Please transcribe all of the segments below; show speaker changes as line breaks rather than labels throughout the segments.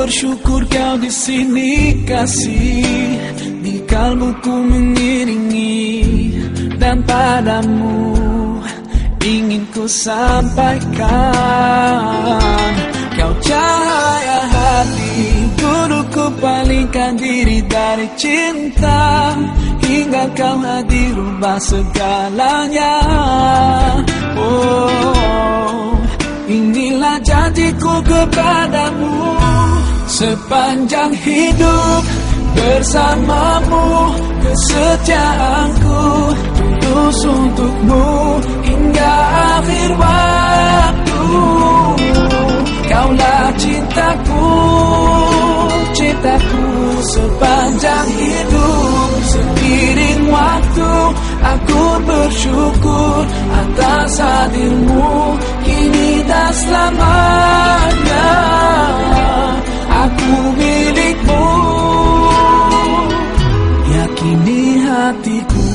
bersyukur kau di sini kasih, di kalbuku mengiringi, dan padamu ingin ku sampaikan. Kau cahaya hati, dulu ku palingkan diri dari cinta, hingga kau hadir rubah segalanya. Oh, inilah janjiku kepadamu, sepanjang hidup bersamamu, kesetiaanku tulus untukmu hingga akhir waktu. Kaulah cintaku, cintaku sepanjang hidup. Seiring waktu aku bersyukur atas hadirmu kini dan selamanya. Aku milikmu, yakini hatiku.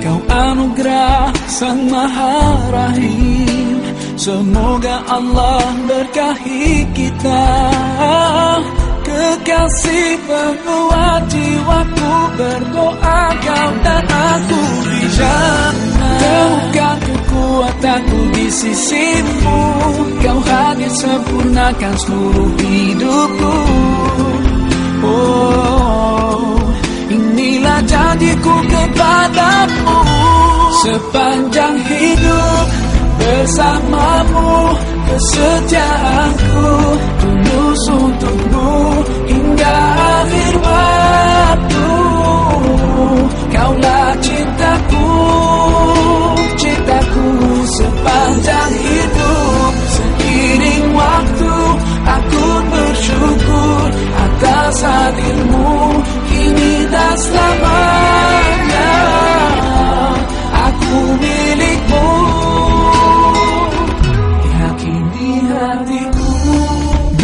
Kau anugerah Sang Maha Rahim, semoga Allah berkahi kita. Kekasih penguat jiwaku, berdoa kau dan aku di jannah. Temukan kekuatanku di sisimu, kau hadir sempurnakan seluruh hidupku. Oh, inilah janjiku kepadamu, sepanjang hidup bersamamu, kesetiaanku tulus untukmu hingga akhir waktu. Kaulah cintaku, cintaku sepanjang hidup. Seiring waktu aku bersyukur atas hadirmu kini dan selamanya. Aku milikmu, yakini hatiku.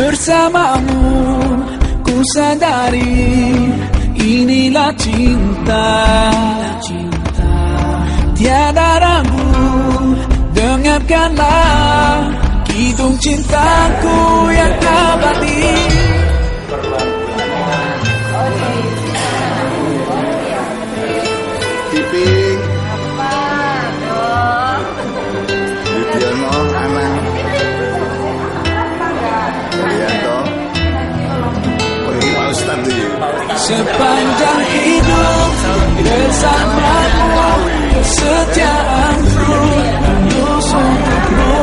Bersamamu ku sadari inilah cinta, tiada ragu, dengarkanlah kidung cintaku yang abadi.
Piping Lidiono anak Lianto Pak Ustadz ini.
Sepanjang hidup bersamamu, kesetiaanku tulus untukmu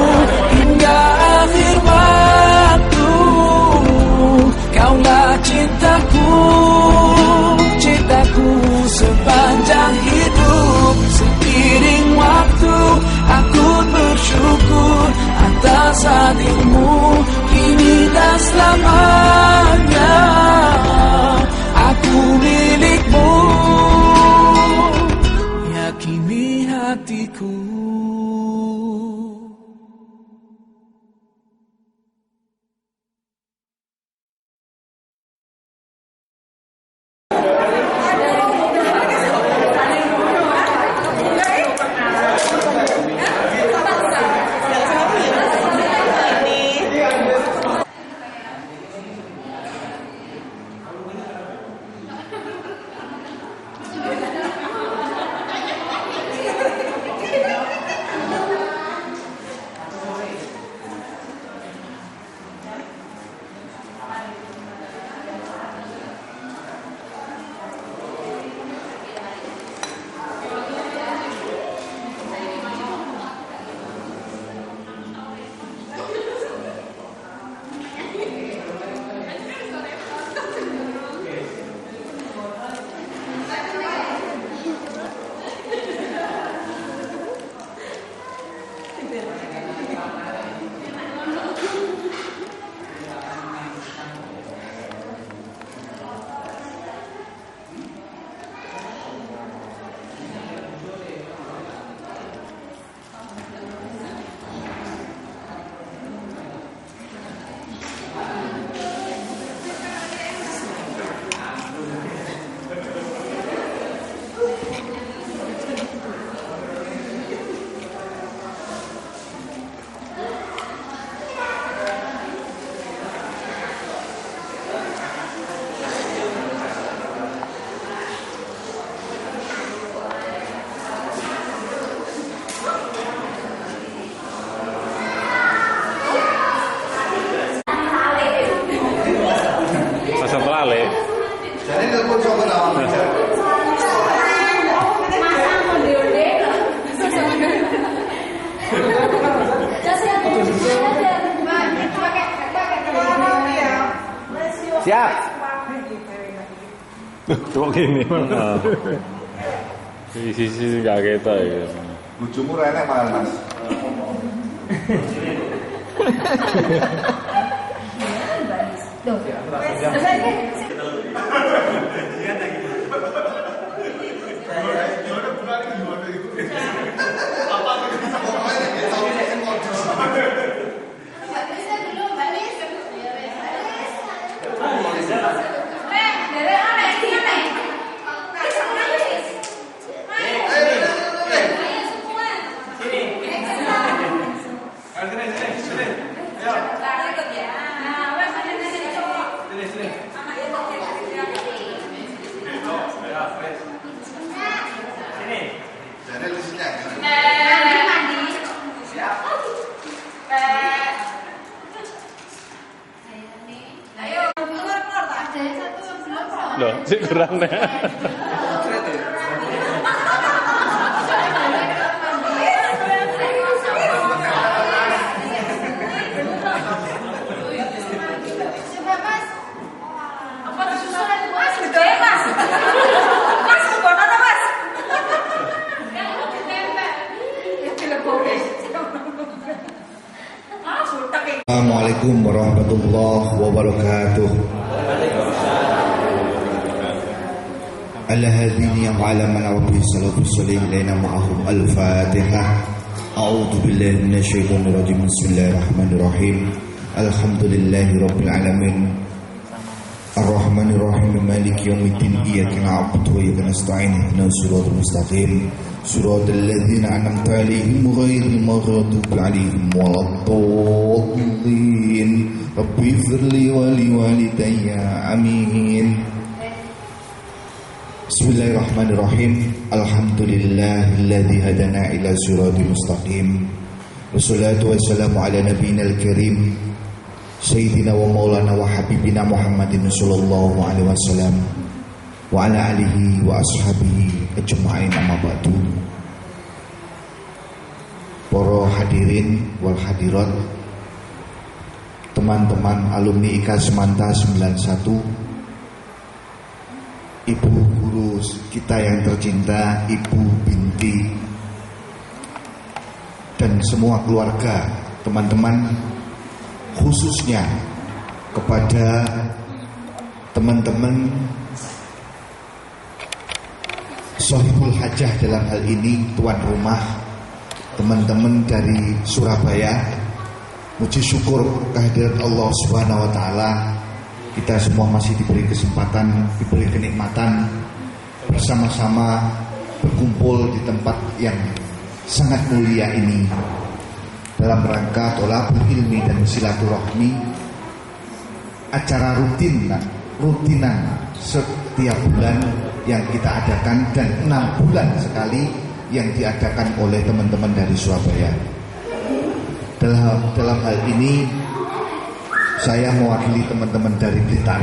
hingga akhir waktu. Kaulah cintaku, cintaku sepanjang hidup. Seiring waktu aku bersyukur atas hadirmu kini dan selamanya. Aku milikmu, yakini hatiku.
Kok gini malah. Sisi gak ketok ya.
Bojomu renek malah Mas.
Loh, sih kurang nih.
Assalamualaikum warahmatullahi wabarakatuh. Al-hadini yang ala man rabbi salatu salim lana ma'ahum al-fatihah. A'udhu billahi minasyaitonir rajim. Bismillahirrahmanirrahim. Alhamdulillahi rabbil alamin. Ar-Rahmanir Rahim Maliki yaumiddin. Iyyaka na'budu wa iyyaka nasta'in. Ihdinas siratal mustaqim. Siratal ladzina an'amta 'alaihim ghairil maghdubi 'alaihim waladdallin. Rabbi firli wa liwalidayya. Amin. Bismillahirrahmanirrahim. Alhamdulillahilladzi hadana ila siratal mustaqim. Wassalatu wassalamu ala nabiyinal karim Sayyidina wa maulana wa habibina Muhammadin sallallahu alaihi wasallam wa ala alihi wa ashabihi ajma'in, amma ba'du. Para hadirin wal hadirat, teman-teman alumni IKA Semanta 91, ibu guru kita yang tercinta, Ibu Binti, dan semua keluarga, teman-teman, khususnya kepada teman-teman Sohibul Hajah dalam hal ini, tuan rumah, teman-teman dari Surabaya. Puji syukur kehadirat Allah Subhanahu wa taala, kita semua masih diberi kesempatan, diberi kenikmatan bersama-sama berkumpul di tempat yang sangat mulia ini dalam rangka tholabul ilmi dan silaturahmi, acara rutinan setiap bulan yang kita adakan, dan 6 bulan sekali yang diadakan oleh teman-teman dari Surabaya. Dalam hal ini saya mewakili teman-teman dari Blitar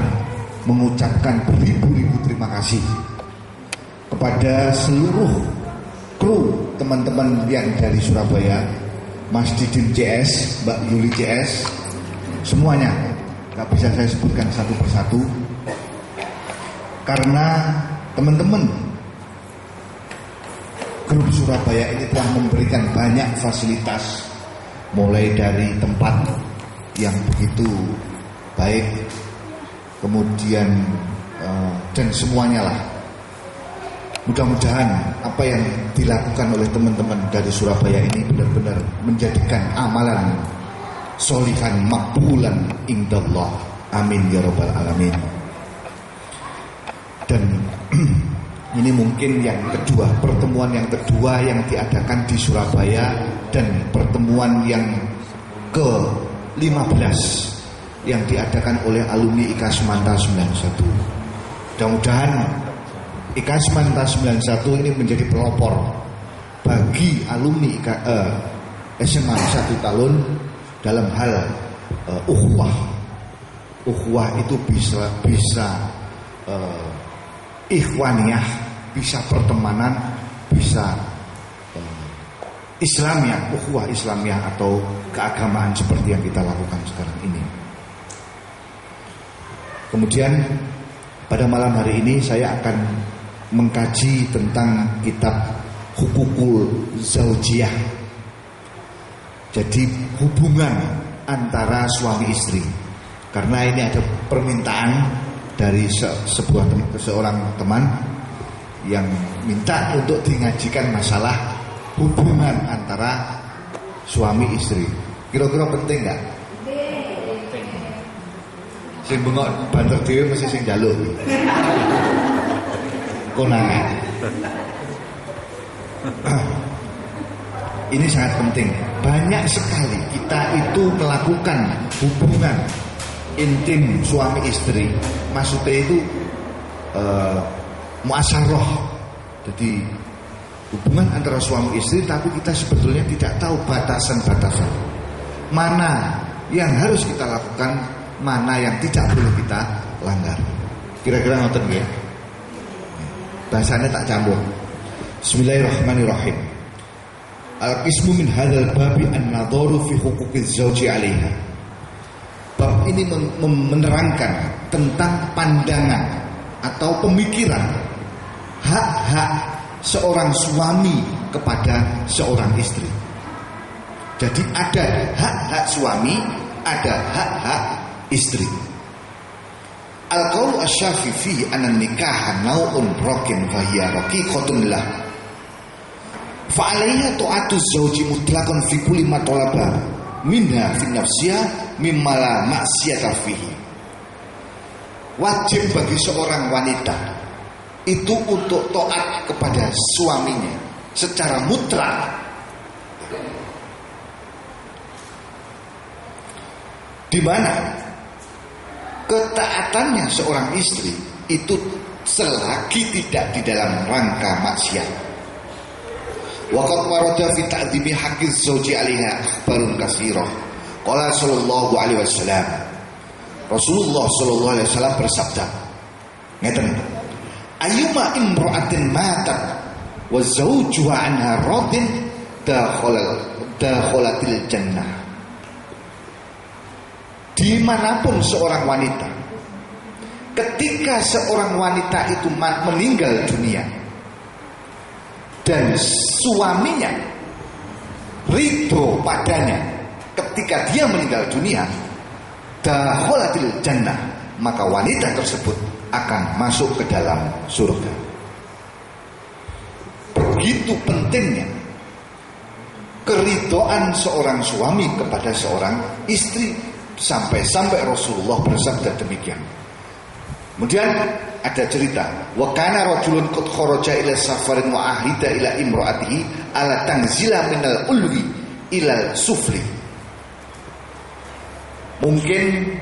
mengucapkan beribu-ribu terima kasih kepada seluruh kru teman-teman yang dari Surabaya, Mas Didin CS, Mbak Yuli CS, semuanya. Gak bisa saya sebutkan satu persatu karena teman-teman grup Surabaya ini telah memberikan banyak fasilitas, mulai dari tempat yang begitu baik, kemudian dan semuanya lah. Mudah-mudahan apa yang dilakukan oleh teman-teman dari Surabaya ini benar-benar menjadikan amalan solihan makbulan indallah. Amin ya rabbal alamin. Dan ini mungkin yang kedua, pertemuan yang kedua yang diadakan di Surabaya, dan pertemuan yang ke-15 yang diadakan oleh alumni IKA Semanta 91. Mudah-mudahan IKA Semanta 91 ini menjadi pelopor bagi alumni SMA 1 Talun dalam hal ukhuwah. Ukhuwah itu bisa ikhwaniyah, bisa pertemanan, bisa Islamiyah, ukhuwah Islamiyah atau keagamaan seperti yang kita lakukan sekarang ini. Kemudian Pada malam hari ini saya akan mengkaji tentang kitab Hukukul Zaujiyah. Jadi hubungan antara suami istri. Karena ini ada permintaan dari seorang teman yang minta untuk dingajikan masalah hubungan antara suami istri. Kira-kira penting nggak? Sing bengok banter dhewe mesti sing njaluk. Konangan. Ini sangat penting. Banyak sekali kita itu melakukan hubungan intim suami istri. Maksudnya itu muasyarah. Jadi hubungan antara suami istri, tapi kita sebetulnya tidak tahu batasan-batasan. Mana yang harus kita lakukan, mana yang tidak boleh kita langgar. Kira-kira ngoten nggih. Bahasanya tak campur. Bismillahirrahmanirrahim. Al-qismu min hadzal babi an-nadharu fi huquqiz zawji 'alaiha. Bab ini menerangkan tentang pandangan atau pemikiran hak-hak seorang suami kepada seorang istri. Jadi ada hak-hak suami, ada hak-hak istri. Al-qaul asy-syafi'i fi anna nikaha naw'un rakin fa hiya raqiqatun lah. Fa 'alaiha ta'atu zawji mutlaqan fi kulli ma talaba minha fi nafsiha mimma la ma'siyata fihi. Wajib bagi seorang wanita itu untuk taat kepada suaminya secara mutlak. Di mana ketaatannya seorang istri itu selagi tidak di dalam rangka maksiat. Waqad warada fi ta'dhimi haqqiz zawji 'alaiha akhbarun katsirah. Qala sallallahu alaihi wasallam. Rasulullah sallallahu alaihi wasallam bersabda, ngeten, ayyuma imra'atin matat wa zawjuha anha radin dakhalatil jannah. Dimanapun seorang wanita, ketika seorang wanita itu meninggal dunia dan suaminya ridho padanya ketika dia meninggal dunia, dakhalatil jannah, maka wanita tersebut akan masuk ke dalam surga. Begitu pentingnya keridhaan seorang suami kepada seorang istri, sampai-sampai Rasulullah bersabda demikian. Kemudian ada cerita, wa kana rajulun qad kharaja ila safarin wa ahida ila imraatihi ala tanzila minal ulwi ila sufli. Mungkin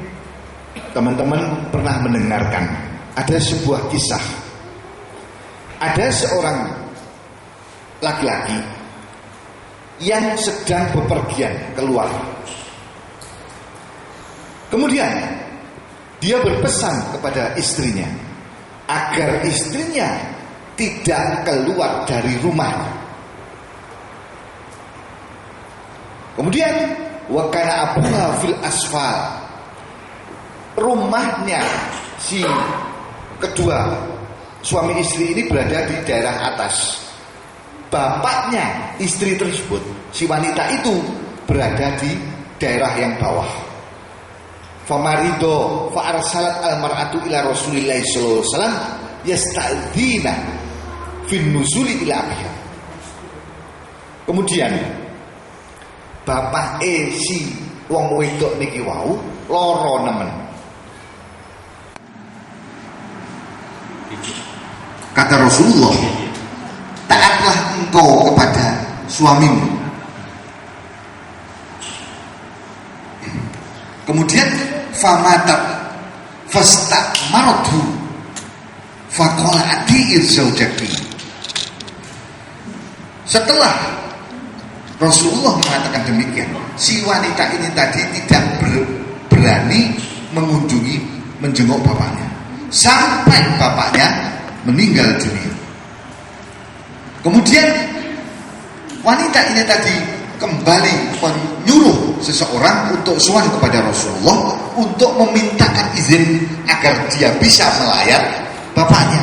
teman-teman pernah mendengarkan ada sebuah kisah. Ada seorang laki-laki yang sedang bepergian keluar. Kemudian dia berpesan kepada istrinya agar istrinya tidak keluar dari rumah. Kemudian wa kana abuha fil asfal. Rumahnya si kedua suami istri ini berada di daerah atas. Bapaknya istri tersebut, si wanita itu, berada di daerah yang bawah. Famarido fa arsalat almar'atu ila Rasulillah sallallahu alaihi wasallam yasta'dzina fin nuzuli ila abiha. Kemudian bapak si wong wedok niki wau lara nemen. Kata Rasulullah, taatlah engkau kepada suamimu. Kemudian famatat fastakmaratu faqala ati'ir zaujaki. Setelah Rasulullah mengatakan demikian, si wanita ini tadi tidak berani menjenguk bapaknya sampai bapaknya meninggal dunia. Kemudian wanita ini tadi kembali menyuruh seseorang untuk sowan kepada Rasulullah untuk memintakan izin agar dia bisa melayat bapaknya.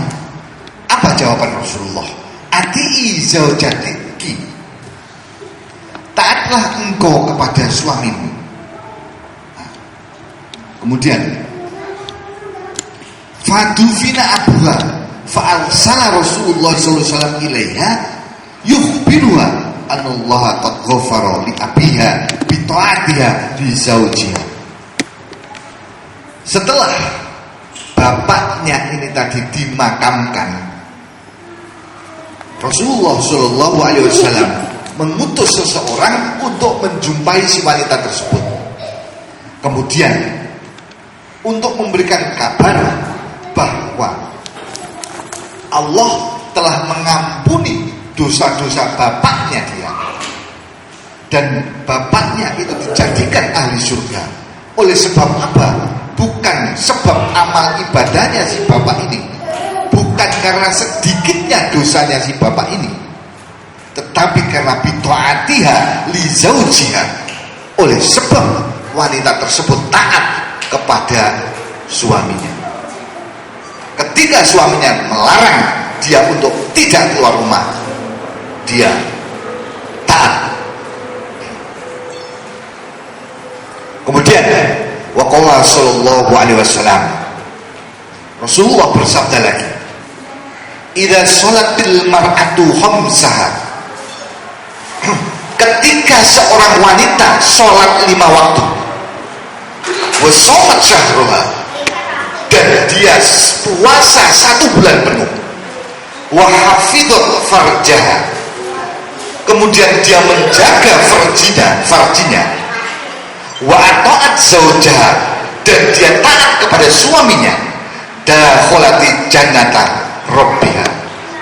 Apa jawaban Rasulullah? Ati'i zaujatik, taatlah engkau kepada suamimu. Kemudian fadufina abuha fa'arsala Rasulullah sallallahu alaihi wasallam ilaiha yukhbiruha anallaha qad ghafara li abiha bi ta'atiha li zaujiha. Setelah bapaknya ini tadi dimakamkan, Rasulullah sallallahu alaihi wasallam mengutus seseorang untuk menjumpai si wanita tersebut. Kemudian untuk memberikan kabar bahwa Allah telah mengampuni dosa-dosa bapaknya dia, dan bapaknya itu dijadikan ahli surga. Oleh sebab apa? Bukan sebab amal ibadahnya si bapak ini, bukan karena sedikitnya dosanya si bapak ini, tetapi karena bitaatiha li zaujiha, oleh sebab wanita tersebut taat kepada suaminya. Ketika suaminya melarang dia untuk tidak keluar rumah, dia taat. Kemudian waqala sallallahu alaihi wasallam, Rasulullah bersabda lagi, idza sholatil mar'atu khamsaha, ketika seorang wanita sholat 5 waktu, wa shamat syahruha, dan dia puasa 1 bulan penuh, wa hafidhat farjaha, kemudian dia menjaga farjinya, wa ata'at zaujaha, dan dia taat kepada suaminya, dakhalati jannata rabbiha,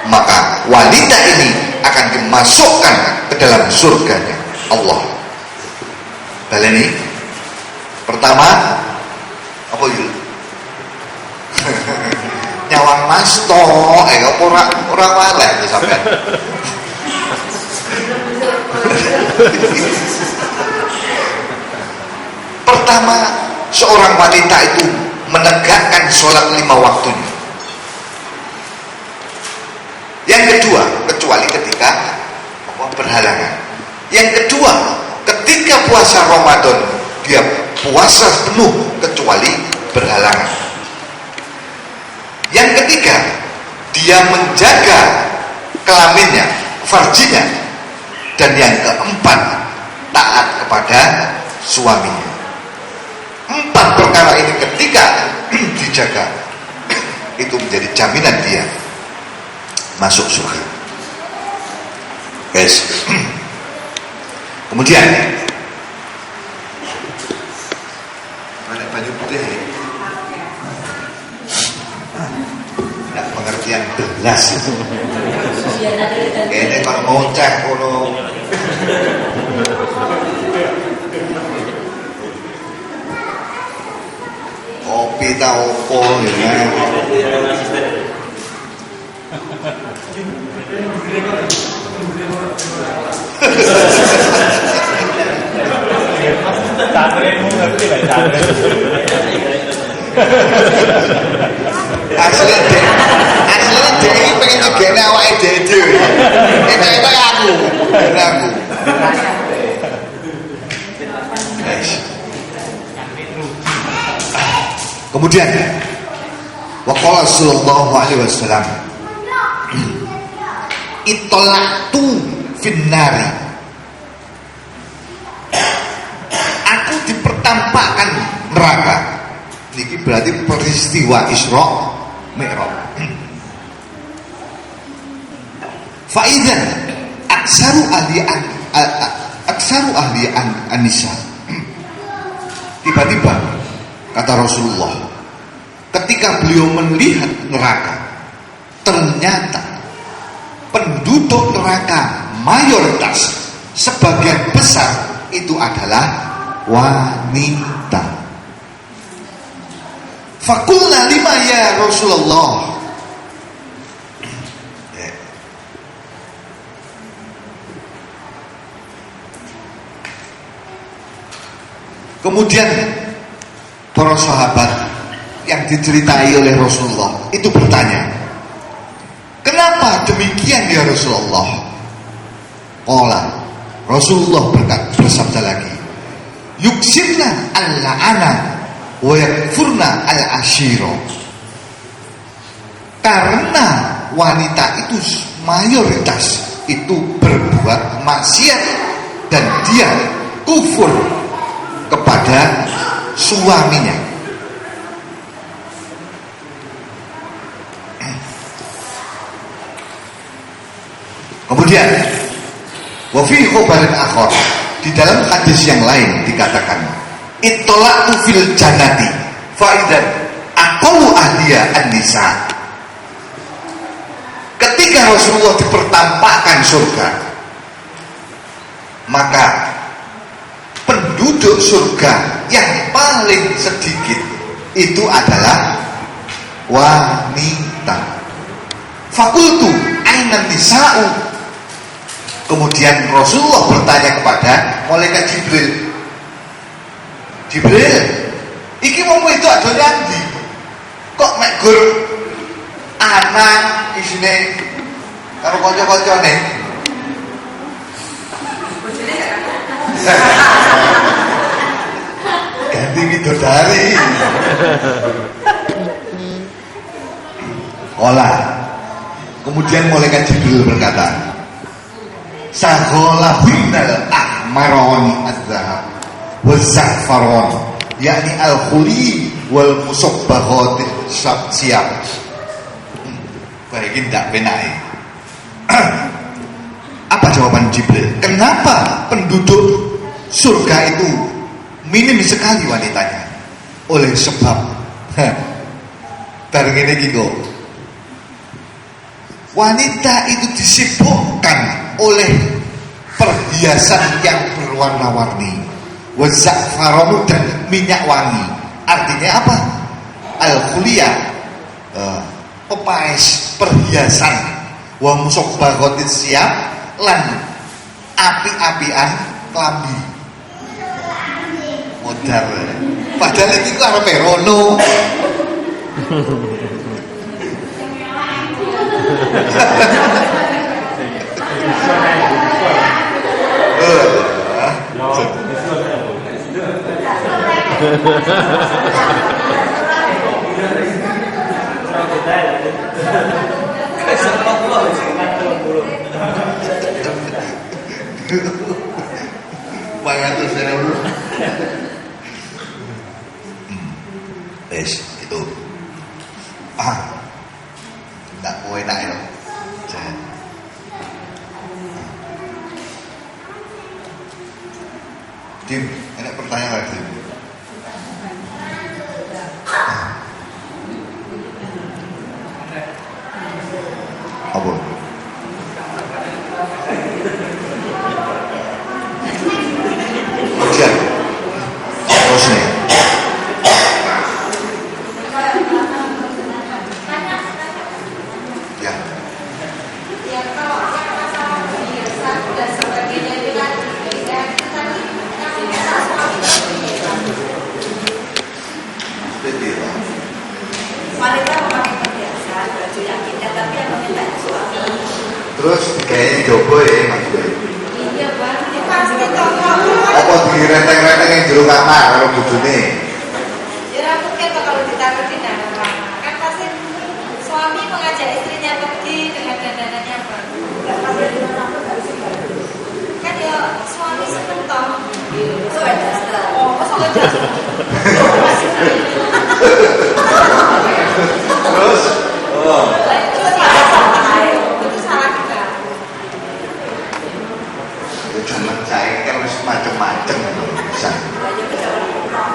maka wanita ini akan dimasukkan ke dalam surganya Allah. Baleni pertama apa itu? Nyawang mas to, ora waleh sampean. Pertama, seorang wanita itu menegakkan sholat 5 waktunya. Yang kedua, kecuali ketika berhalangan. Yang kedua, ketika puasa Ramadan dia puasa penuh kecuali berhalangan. Yang ketiga, dia menjaga kelaminnya, farjinya. Dan yang keempat, taat kepada suaminya. 4 perkara ini ketika dijaga, itu menjadi jaminan dia masuk surga. Guys. Kemudian ada baju putih. Tidak pengertian belas. Ini kalau mau cek kalau kopi tau opo ya. Aslinya dia ini pengen ngegene awake dhewe. Itu aku. Kemudian waqala sallallahu alaihi wasallam, itolaktu finnari, aku dipertampakkan neraka. Ini berarti peristiwa Isra Mi'raj. Faizan aksaru ahli an-nisa, tiba-tiba kata Rasulullah, ketika beliau melihat neraka, ternyata penduduk neraka mayoritas, sebagian besar itu adalah wanita. Fakulna lima ya Rasulullah, Kemudian para sahabat yang diceritai oleh Rasulullah itu bertanya, kenapa demikian ya Rasulullah? Qala, Rasulullah bersabda lagi, yuksirna al-la'ana wa yakfurna al-ashiro. Karena wanita itu mayoritas itu berbuat maksiat dan dia kufur kepada suaminya. Kemudian wa fi khabarin akhar, di dalam hadis yang lain dikatakan, ittola'tu fil jannati faidan aqallu ahliya an-nisa. Ketika Rasulullah dipertampakkan surga, maka penduduk surga yang paling sedikit itu adalah wanita. Fakultu ainan nisa'u. Kemudian Rasulullah bertanya kepada malaikat Jibril, Jibril, iki wong itu adone ndi? Kok mek gur anak isine karo kanca-kancane? Ganti bidodari. Olah. Kemudian malaikat Jibril berkata, Sagholahunal ahmaron az-zahab waz-za'faron, yakni al-khuli wal musabbahot siap. Baik, tidak penai. Apa jawaban Jibril? Kenapa penduduk surga itu minim sekali wanitanya? Oleh sebab bareng ini gitu, wanita itu disibukkan oleh perhiasan yang berwarna-warni, wazzafaronu dan minyak wangi. Artinya apa? Al-khuliyah, pepaes, perhiasan, wa musobbagotis siap, lan api-apian klambi. Modar. Padahal itu arep merono. Itu tak boleh nak ya. Dim, ada pertanyaan lagi. Apa? Ujian. Terus nih. Ya. Terus kayaknya coba ya maksudnya.
Iya bang, ini pasti toko.
Apa di renteng-renteng yang jero kamar kalau bojone?
Ya rambut kan kalau ditaruh di dalam kan pasti suami mengajak istrinya pergi dengan dandanan yang bagus. Kan ya suami seneng toh. Oh,
Terus jangan cair kan harus macam-macam bisa.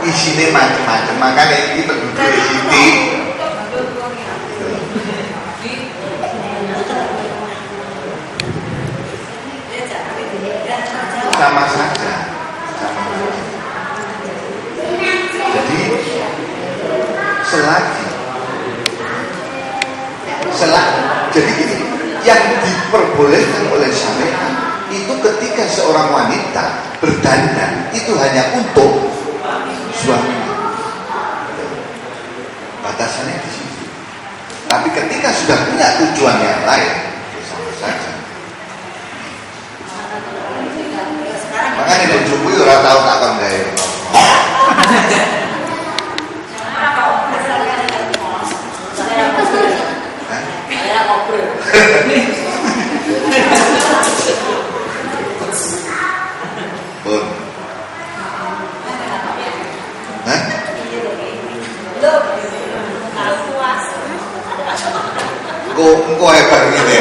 Isinya macam-macam, makanya ini penduduk di sini sama saja. Jadi selagi jadi gini, yang diperbolehkan oleh syariat itu ketika seorang wanita berdandan itu hanya untuk suami. Batasannya di situ. Tapi ketika sudah punya tujuan yang lain, sama saja. Makanya bojoku ora tau tak kandhai. Pun. Hah? Engko hebat ngene.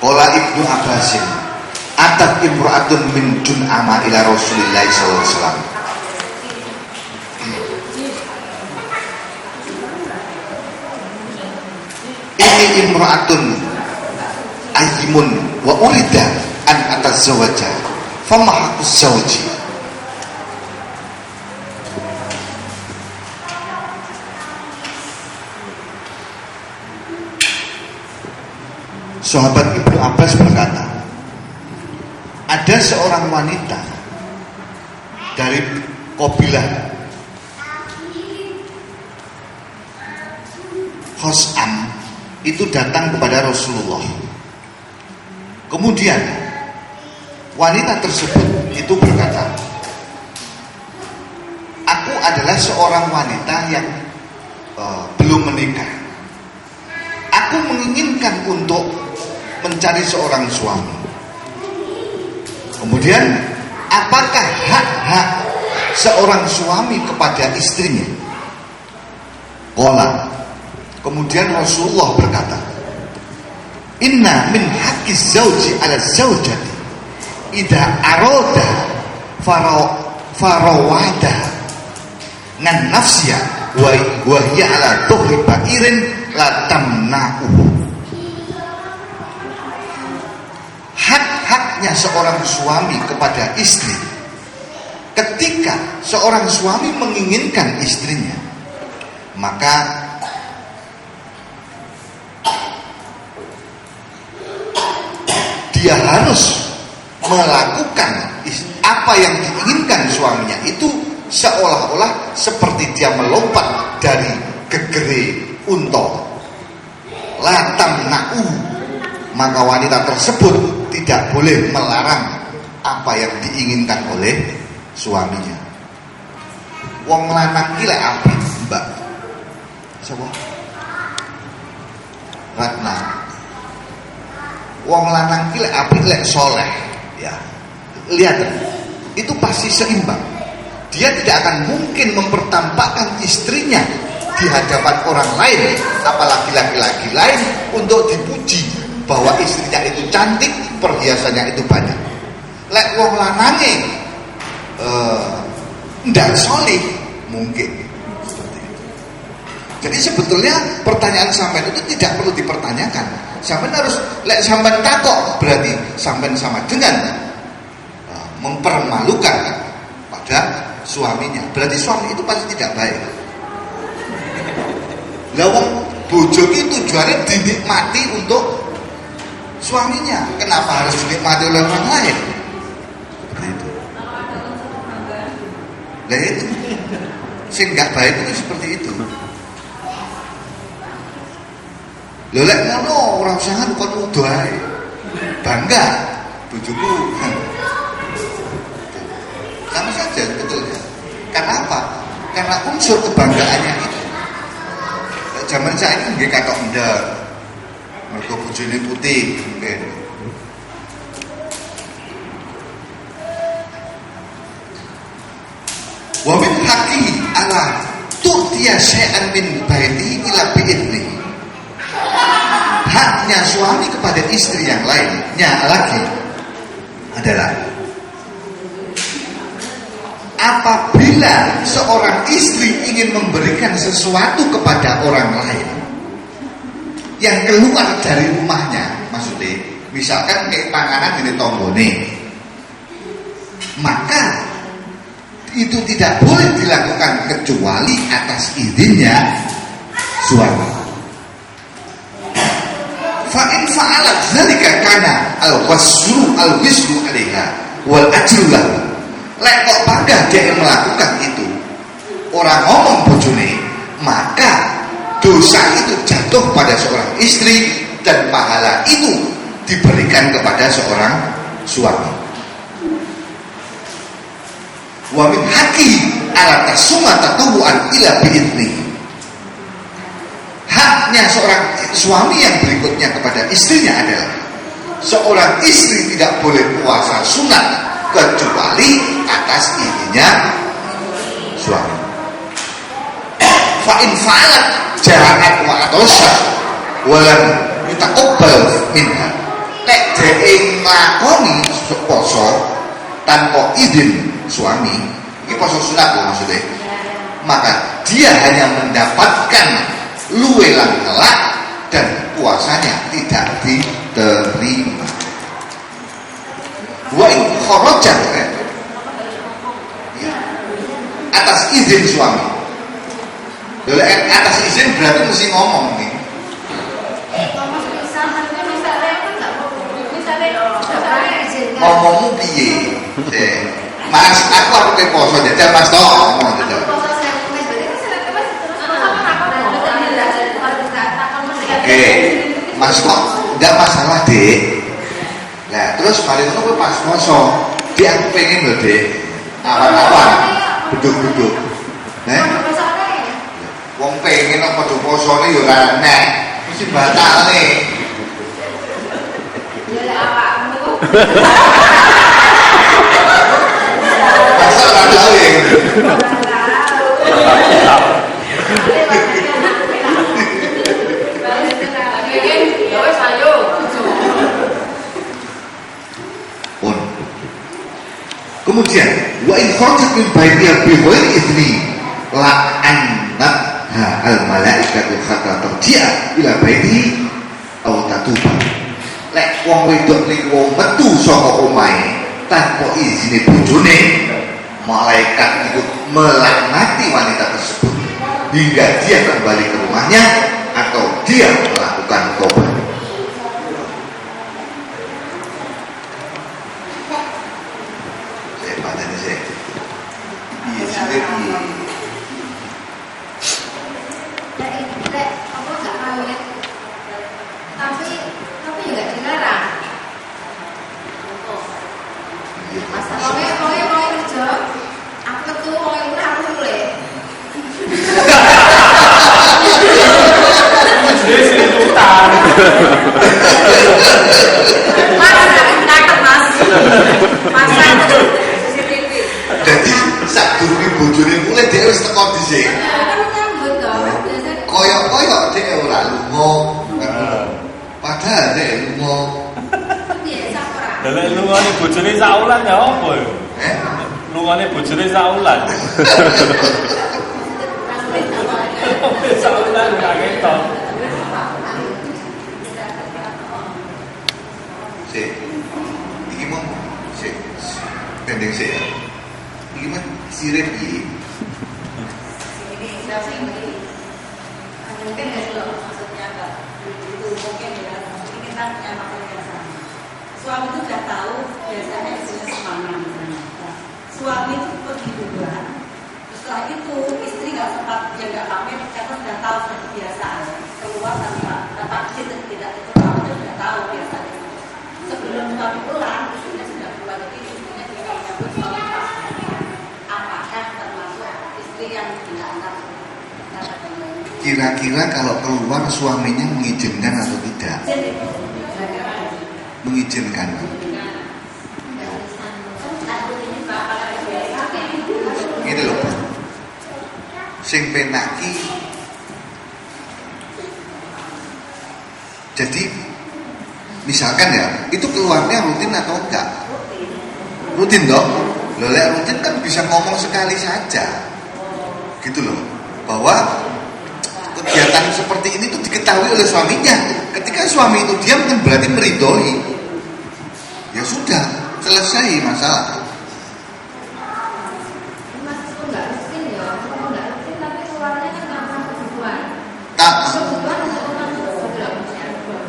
Qala Ibnu Abbasin, atat imra'atun min Jun'ama ila Rasulillah sallallahu alaihi wasallam. Ini imra'atun ayyimun wa urida an atazawwaja fama haqqus zawji. Sahabat Ibnu Abbas berkata, ada seorang wanita dari kabilah Khos'am itu datang kepada Rasulullah. Kemudian wanita tersebut itu berkata, aku adalah seorang wanita yang belum menikah. Aku menginginkan untuk mencari seorang suami. Kemudian, apakah hak-hak seorang suami kepada istrinya? Qala. Kemudian Rasulullah berkata, inna min haqqi zauji ala zaujati idza arada farawada nan nafsiya wa hiya ala tuhri ba'irin la tamna'u. Hak-haknya seorang suami kepada istri, ketika seorang suami menginginkan istrinya, maka dia harus melakukan apa yang diinginkan suaminya. Itu seolah-olah seperti dia melompat dari gegere unta. La tamna'u. Maka wanita tersebut tidak boleh melarang apa yang diinginkan oleh suaminya. Wong lanang ki lek apik, Mbak. Sapa? Ratna. Wong lanang ki lek apik lek soleh, ya. Lihat, itu pasti seimbang. Dia tidak akan mungkin mempertampakkan istrinya di hadapan orang lain, apalagi laki-laki lain, untuk dipuji bahwa istrinya itu cantik, perhiasannya itu banyak. Lek wong lanange ndak soleh mungkin seperti itu. Jadi sebetulnya pertanyaan sampean itu tidak perlu dipertanyakan. Sampean harus lek sampean takok, berarti sampean sama dengan mempermalukan pada suaminya. Berarti suami itu pasti tidak baik. Lah wong bojo itu tujuannya dinikmati untuk suaminya, kenapa harus dinikmati oleh orang lain? Seperti itu. Lah itu sing gak baik itu seperti itu. Lho lek ngono ora usah kon udo ae. Bangga bojoku. Sama saja sebetulnya. Karena apa? Karena unsur kebanggaannya itu. Zaman saya ini nggih katok ndek. Mergo bojone putih mungkin. Wa min haqqi ala tu'tiya syai'an min baiti ila bi'idni. Haknya suami kepada istri yang lainnya lagi adalah apabila seorang istri ingin memberikan sesuatu kepada orang lain yang keluar dari rumahnya, maksudnya misalkan kayak panganan ini tonggone, maka itu tidak boleh dilakukan kecuali atas izinnya suami. fa in fa'alat dzalika kana al-wasru 'alaiha wal ajru lahu. Lek kok bangga dia melakukan itu, orang ngomong bojone, maka dosa itu jatuh pada seorang istri dan pahala itu diberikan kepada seorang suami. Wa min haqqi ala tasuma tatawuan ila bi'idni. Haknya seorang suami yang berikutnya kepada istrinya adalah seorang istri tidak boleh puasa sunat kecuali atas izinnya suami. Fa in fa'alat jahat wa atosha walam yutaqabbal minha. Lek dhek nglakoni poso tanpa izin suami, ini poso sunat loh maksudnya, maka dia hanya mendapatkan luwe lang-elak dan puasanya tidak diterima. Wa in kharaja atas izin suami. Boleh atas izin berarti mesti ngomong nih. Ngomongmu piye? Mas, aku harus poso jajal Mas toh. Ngomong jajal. Oke, Mas kok enggak masalah, Dek. Nah, terus mari ngono kowe pas poso, dia aku pengen lho, Dek. Awan-awan, beduk-beduk. Wong pengen kok padha posone yo ora enek. Mesti batalne. Ya lek awakmu. Masa ora gawe. Kemudian wa in kharajat min baitiha bi ghairi idni la annat al malaikatu hatta tarji'a ila baitihi aw tatuba. Lek wong wedok niku metu saka omahe tanpa izine bojone, malaikat itu melaknati wanita tersebut hingga dia kembali ke rumahnya atau dia melakukan tobat. Jadi sadurunge bojone mulai dhewe wis teko dhisik. Koyok-koyok dhewe ora lunga. Padahal dhewe lunga.
Lah lungane bojone saulan ya apa yo? Lungane bojone saulan. Saulan gak ketok.
Iki mau pendek sih ya. Iki mah sirip iki.
Mungkin ya dulu maksudnya enggak itu mungkin ya ini kan yang makanya sama. Suami itu sudah tahu biasanya istrinya semangat misalnya. Suami itu pergi duluan. Setelah itu istri nggak sempat dia nggak pamit karena sudah tahu sudah kebiasaan keluar tanpa izin tidak itu suami itu sudah tahu biasanya. Sebelum suami pulang istrinya sudah keluar, jadi istrinya juga menyambut suami pastinya. Apakah termasuk istri yang tidak antar?
Kira-kira kalau keluar suaminya mengizinkan atau tidak? Mengizinkan. Ini loh, sing penaki. Jadi misalkan ya, itu keluarnya rutin atau enggak? Rutin dong. Loh, rutin kan bisa ngomong sekali saja. Gitu loh. Bahwa kegiatan seperti ini tuh diketahui oleh suaminya. Ketika suami itu diam kan berarti meridhoi. Ya sudah, selesai masalah.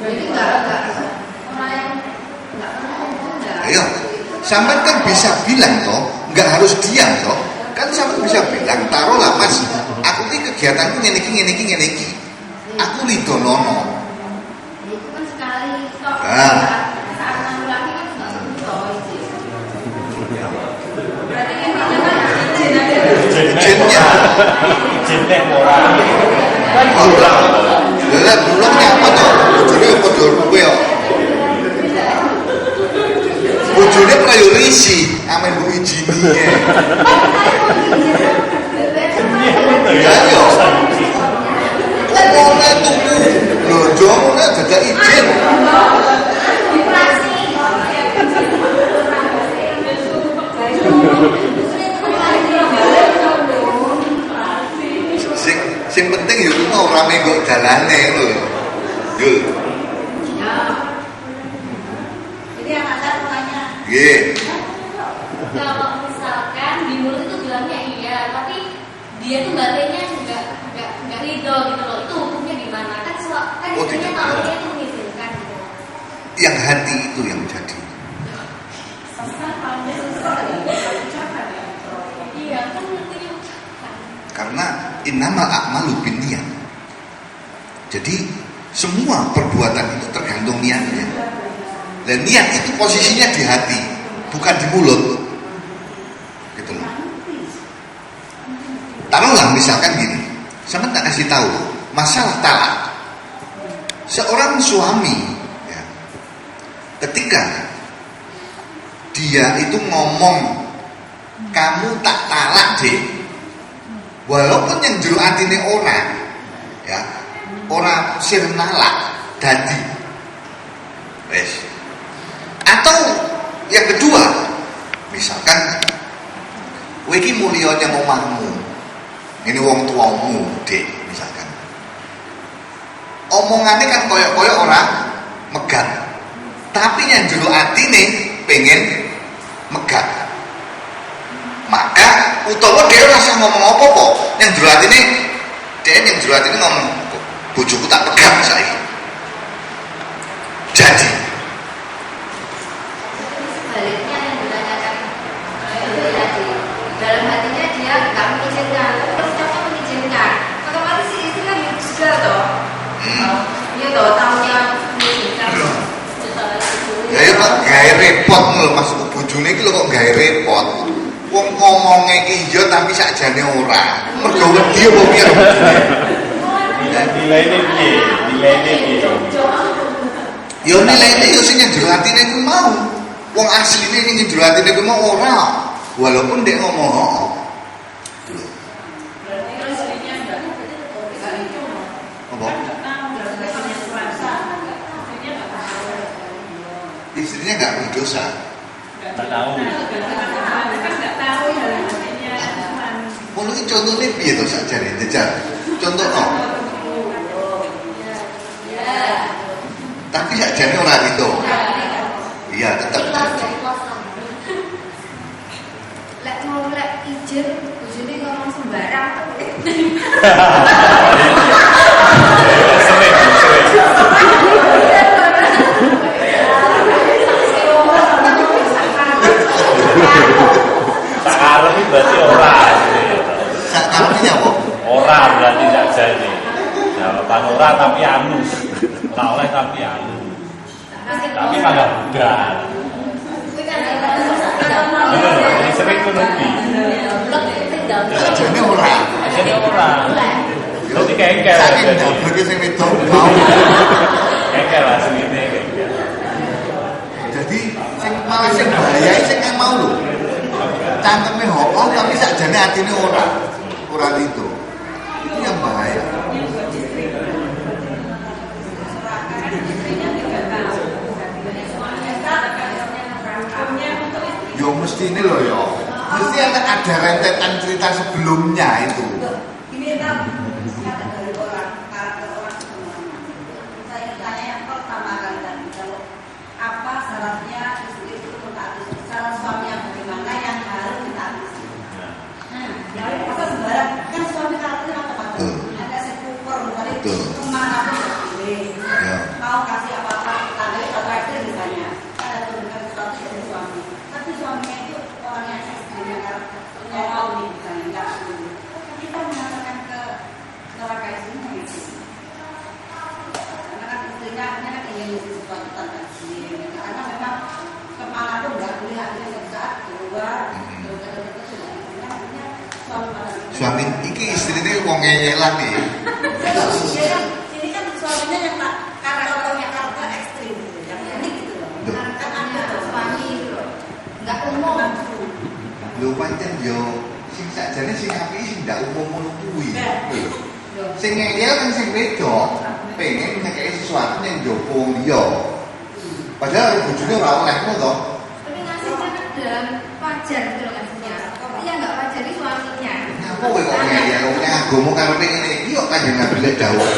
Jadi enggak
Sampean kan bisa bilang toh, nggak harus diam toh. Kan sampean bisa bilang, taruhlah Mas, aku ini kegiatanku ngene iki. Aku lidonono.
Itu kan sekali kok.
Nah.
Saat nanggung lagi kan nggak sembuh itu. Berarti kan
Jinnya.
Jinnya orang. Kan
Lah, bulungnya apa toh? Bojone padha ruwe kok. Bojone prayo risi, ame mbok ijini. Ya yo. Ngomongnya tuku, lojo ngomongnya jaga izin. Sing penting yo mau rame kok dalane lho. Yo.
Jadi yang ada tanya.
Nggih.
kalau misalkan di mulut itu bilangnya iya, tapi dia tuh batinnya juga nggak ridho gitu loh. Itu hukumnya gimana? Kan
Oh,
dia
tidak.
tahu dia tuh mengizinkan gitu.
Yang hati itu yang jadi.
Iya kan ngerti ucapan.
Karena innamal a'malu binniyat. Jadi semua perbuatan itu tergantung niatnya. Dan niat itu posisinya di hati, bukan di mulut. Gitu loh. Taruhlah misalkan gini, saya tak kasih tahu masalah talak. Seorang suami, ya, ketika dia itu ngomong, kamu tak talak deh, walaupun yang jero atine orang, ya, orang sir nalak dadi, wes. Atau yang kedua, misalkan, kowe iki mulyane omahmu, ini wong tuamu, dek, misalkan. Omongannya kan koyok-koyok orang megat, tapi yang jero atine pengen megat. Maka utawa dia rasa ngomong apa-apa, yang jero atine ngomong, bojoku tak pegat saiki. Jadi
Sebaliknya yang ditanyakan itu tadi dalam hatinya dia nggak mengizinkan, terus siapa mengizinkan? Otomatis si istri kan juga toh, dia toh tahunya mengizinkan.
ya ya kok gawe repot lho masuk bojone iki lho kok gawe repot. Wong ngomonge iki iya tapi sakjane ora. Mergo wedi apa piye?
Nilainya piye?
Ya nilainya ya sing njero atine ku mau. Wong asline ning njero atine ku mau ora. Walaupun dia ngomong hooh. Apa? Istrinya nggak berdosa.
Tak tahu.
Kalau ini contohnya piye to sakjane jejar. Contoh no. Tapi sakjane ora itu. Iya tetap.
Lek izin, bojone ngomong sembarang.
Sakarep iki berarti ora.
Sakarepnya apa?
Ora berarti tidak jadi. Jawaban ora tapi anu. Ora oleh tapi anu. Tapi kagak udah. Ini sering ku nepi.
Sakjane ora.
Jadi ora. Jadi kengkel.
Saking goblok sing wedok mau.
Kengkel lah sini kengkel.
Jadi sing malah sing bahaya sing mau lho. Cangkeme hooh tapi sakjane atine ora. Ora itu. Itu yang bahaya. Yo mesti ini loh yo. Mesti ada rentetan cerita sebelumnya itu.
Ini kan kata dari orang, karakter orang semuanya. Saya tanya yang pertama kali tadi, kalau apa syaratnya istri itu mentaati? Syarat suami yang bagaimana yang harus ditaati? Nah, masa sembarang kan suami karakternya macam-macam. Ada sekuper, misalnya kemana pun boleh. Mau kasih apa-apa, tanda itu misalnya. Ada tunjukkan sesuatu dari suami. Tapi sesuatu tanpa izin. Karena memang kemana pun nggak boleh hanya sesaat keluar.
Suami iki istrine wong ngeyelan iki.
Ini kan suaminya yang karakter ekstrim, yang unik gitu loh. Kan ada suami itu loh, nggak umum.
Lho pancen yo sing sakjane sing apik sing ndak umum ngono kuwi. Sing ngeyel kan sing wedok, pengen ngekeki sesuatu yang njopo wong liya. Padahal bojone ora oleh ngono to.
Tapi ngasih kan dalam wajar gitu loh ngasihnya. Tapi yang nggak wajar itu suaminya.
Apa kowe kok ngeyel wong agama karepe ngene iki yo kanjeng Nabi lek dawuh.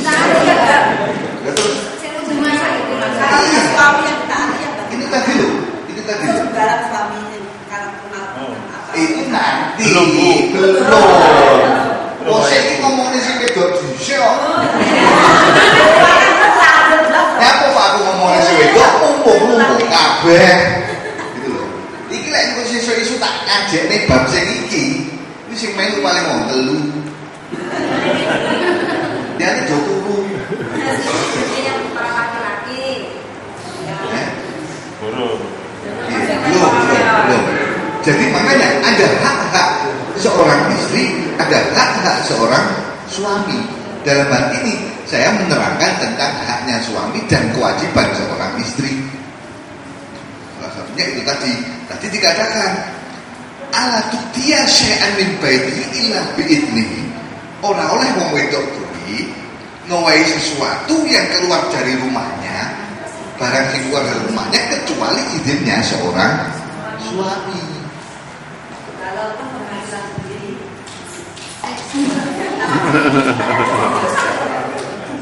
Lha terus
Cuma itu
Kalau suami yang taat yang
ini tadi lho.
sebaran suami karena kenal apa?
Itu nanti.
Belum, Bu.
Belum. Oh, saya ini ngomongin sing wedok dhisik kok. Nyapa Pak aku ngomongin sing wedok mumpung kabeh. Gitu loh. Iki lek engko sesuk-esuk tak ngajekne bab sing iki, wis sing melu paling wong telu. Dia ini do turu.
Jadi yang para laki-laki.
Burung.
Belum. Jadi makanya ada hak-hak seorang istri, ada hak-hak seorang suami. Dalam hal ini saya menerangkan tentang haknya suami dan kewajiban seorang istri. Salah satunya itu tadi dikatakan ala tu'tiya syai'an min baitihi illa bi'idnihi. Ora oleh wong wedok kuwi ngowahi sesuatu yang keluar dari rumahnya, barang yang keluar dari rumahnya kecuali izinnya seorang suami.
Kalau kan penghasilan sendiri.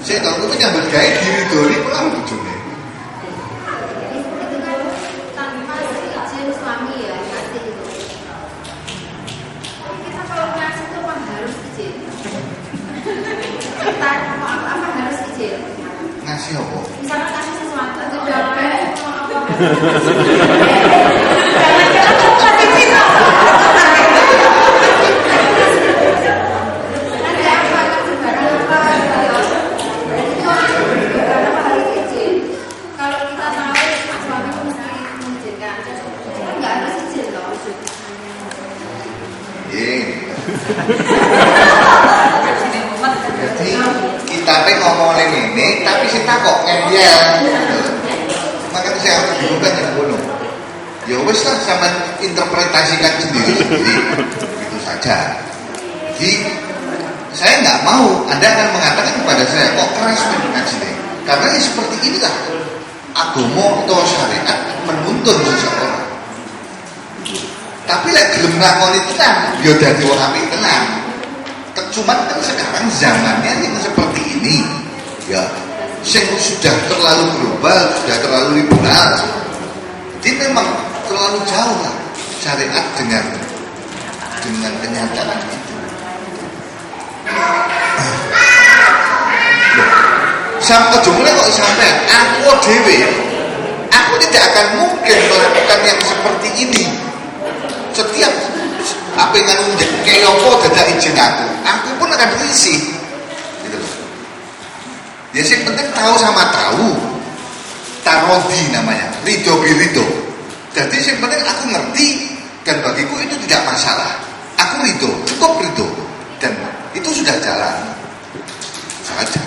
Saya tahu itu nyambut gawe diri dori pulang bojone.
Itu kan tanpa izin suami ya ngasih itu. Kita kalau ngasih itu apa harus izin? Kita apa harus izin?
Ngasih apa?
Misalnya kasih sesuatu ke dompet atau apa? Ada apa kasih barang apa? Itu kenapa harus izin? Kalau kita tahu suami itu mesti mengizinkan, kan nggak harus izin loh.
Jadi kita ngomongin ini, tapi kita kok ngeyel. Makanya saya harus dibuka yang bono. Ya wes lah, sama interpretasikan sendiri, itu saja. Jadi saya nggak mau Anda akan mengatakan kepada saya kok keras mengaji deh. Karena ya seperti inilah agama atau syariat menuntun seseorang. Tapi lek gelem lakoni tenan, ya dadi wong apik tenan. Cuman kan sekarang zamannya yang seperti ini, ya, sing sudah terlalu global, sudah terlalu liberal. Jadi memang terlalu jauh lah syariat dengan kenyataan itu. Sampai jumlah kok sampai aku dewe, aku tidak akan mungkin melakukan yang seperti ini. Setiap apa yang anu kayak apa dadak izin aku pun akan berisi. Gitu loh. Ya sih penting tahu sama tahu. Tarodi namanya, ridho birido. Jadi yang penting aku ngerti dan bagiku itu tidak masalah. Aku ridho, cukup ridho dan itu sudah jalan saja.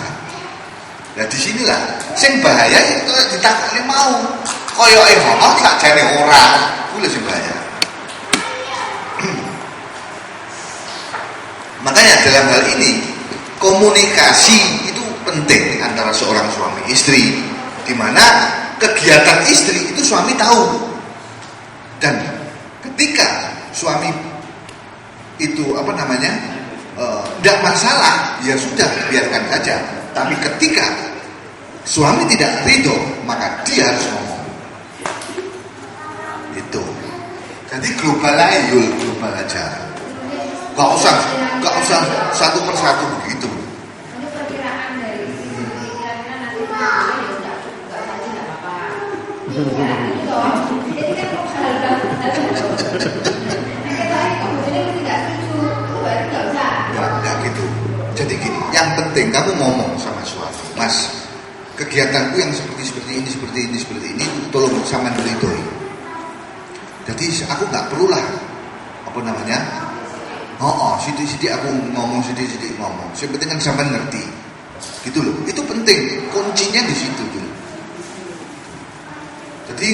Nah disinilah sing bahaya itu ditakani mau koyo ngono sakjane ora, kuwi sing bahaya. Makanya dalam hal ini komunikasi itu penting antara seorang suami istri, di mana kegiatan istri itu suami tahu, dan ketika suami itu tidak masalah, ya sudah biarkan saja. Tapi ketika suami tidak ridho, maka dia harus ngomong. Itu. Jadi global aja. Gak usah satu persatu begitu.
Ini perkiraan dari kira-kira nanti ya nggak saja nggak apa-apa. Ini loh, ini kan
Enggak gitu. Jadi gini, yang penting kamu ngomong sama suami, Mas, kegiatanku yang seperti ini tolong sampean ridhoi. Jadi aku nggak perlulah sidik-sidik aku ngomong. Yang penting kan sampean ngerti. Gitu loh. Itu penting. Kuncinya di situ dulu. Jadi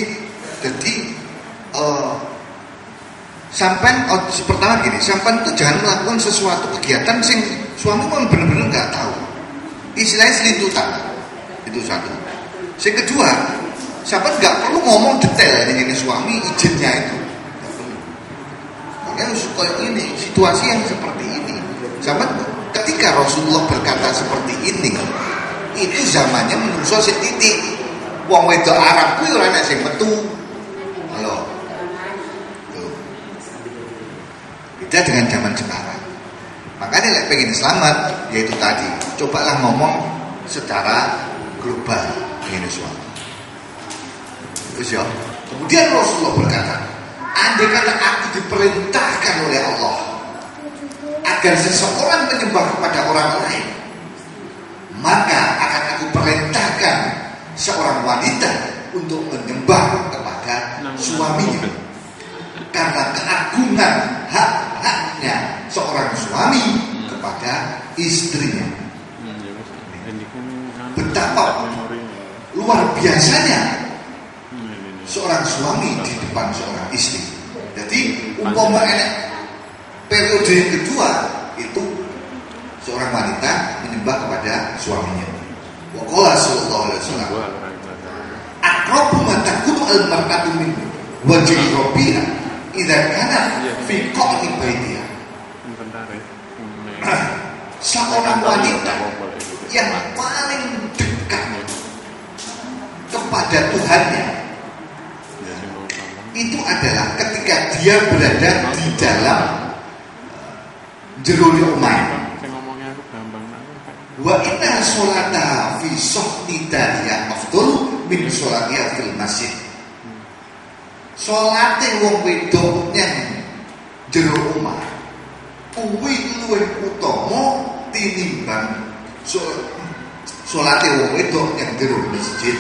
sampean pertama gini, sampean tuh jangan melakukan sesuatu kegiatan sing suami mau bener-bener nggak tahu. Istilahnya selintutan. Itu satu. Yang kedua, sampean nggak perlu ngomong detail dengan suami izinnya itu. Makanya kayak ini situasi yang seperti ini. Sampean ketika Rasulullah berkata seperti ini, itu zamannya menungso sing titik. Wong wedok Arab kuwi ora nek sing metu. Halo. Beda dengan zaman sekarang. Makanya lek pengen selamat, yaitu tadi, cobalah ngomong secara global dengan suami. Terus ya. Kemudian Rasulullah berkata, andai kata aku diperintahkan oleh Allah agar seseorang menyembah kepada orang lain, maka akan aku perintahkan seorang wanita untuk menyembah kepada suaminya. Karena keagungan hak-haknya seorang suami kepada istrinya. Betapa luar biasanya seorang suami di depan seorang istri. Jadi umpama periode yang kedua itu seorang wanita menyembah kepada suaminya. Wa qala sallallahu alaihi wasallam, aqrabu ma takunu al-mar'atu min wajhi rabbiha idza kana fi qa'ni baitiha. Seorang wanita yang paling dekat kepada Tuhannya itu adalah ketika dia berada di dalam jero omah. Wa inna sholata fi sohtidaniya afdol min sholatiha fil masjid. Sholate wong wedok yang jero omah kuwi luwih utama tinimbang sholate wong wedok yang jero masjid.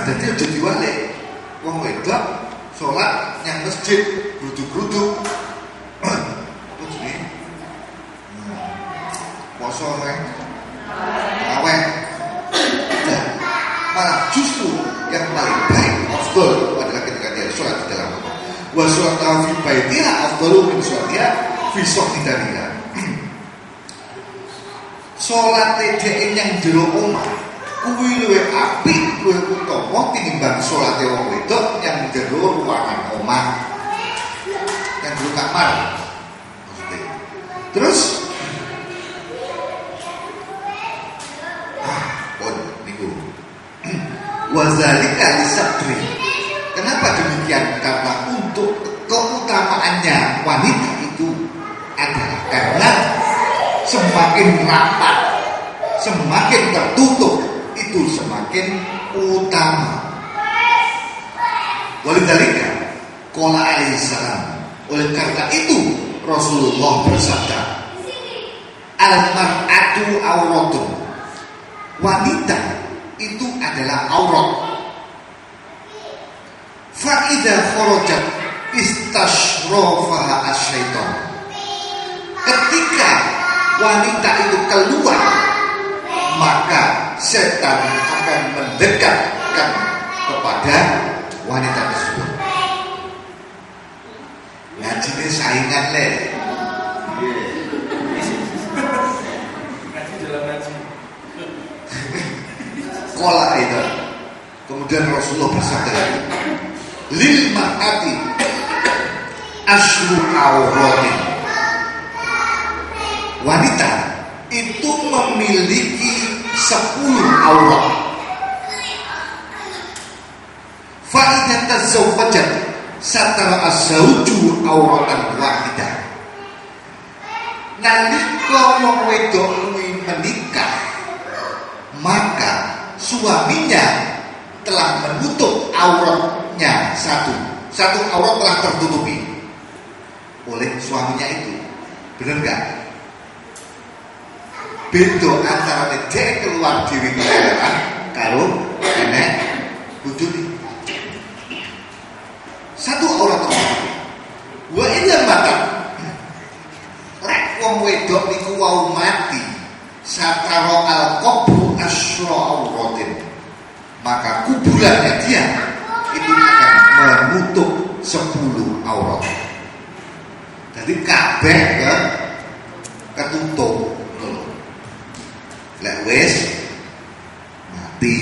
Jadi aja diwalik. Wong wedok sholat yang masjid gruduk-gruduk. Terus nih poso awet. Malah justru yang paling baik afdal adalah ketika dia sholat di dalam rumah. Wa sholatu fi baitiha afdalu min sholatiha fi sohtidaniha. Sholat dhek yang jero omah kuwi luwih apik, luwih utama tinimbang salate wong wedok yang jero ruangan omah. Yang jero kamar. Maksudnya. Terus niku. Wa zalika lisatri. Kenapa demikian? Karena untuk keutamaannya wanita itu adalah karena semakin rapat, semakin tertutup, itu semakin utama. Walidzalika qala alaihi salam, oleh karena itu Rasulullah bersabda, al-mar'atu auratun, wanita itu adalah aurat. Fa idza kharajat istashrafaha asy-syaitan. Ketika wanita itu keluar, maka setan akan mendekatkan kepada wanita tersebut. Ngaji ini saingan le. Kola itu. Kemudian Rasulullah bersabda, lil mar'ati asyru awratin. Wanita itu memiliki 10 aurat. Fa idza tazawwajat satara az-zawju auratan wahidah. Nalika wong wedok kuwi menikah, maka suaminya telah menutup auratnya satu aurat telah tertutupi oleh suaminya itu. Benar enggak? beda antara dia keluar diri keleleran kalau enek bojone. Satu aurat tersebut. Wa inna mata lek wong wedok niku wau mati sataro al-qabru asyra auratin, maka kuburannya dia itu akan menutup 10 aurat. Jadi kabeh ketutup. Lek wis mati.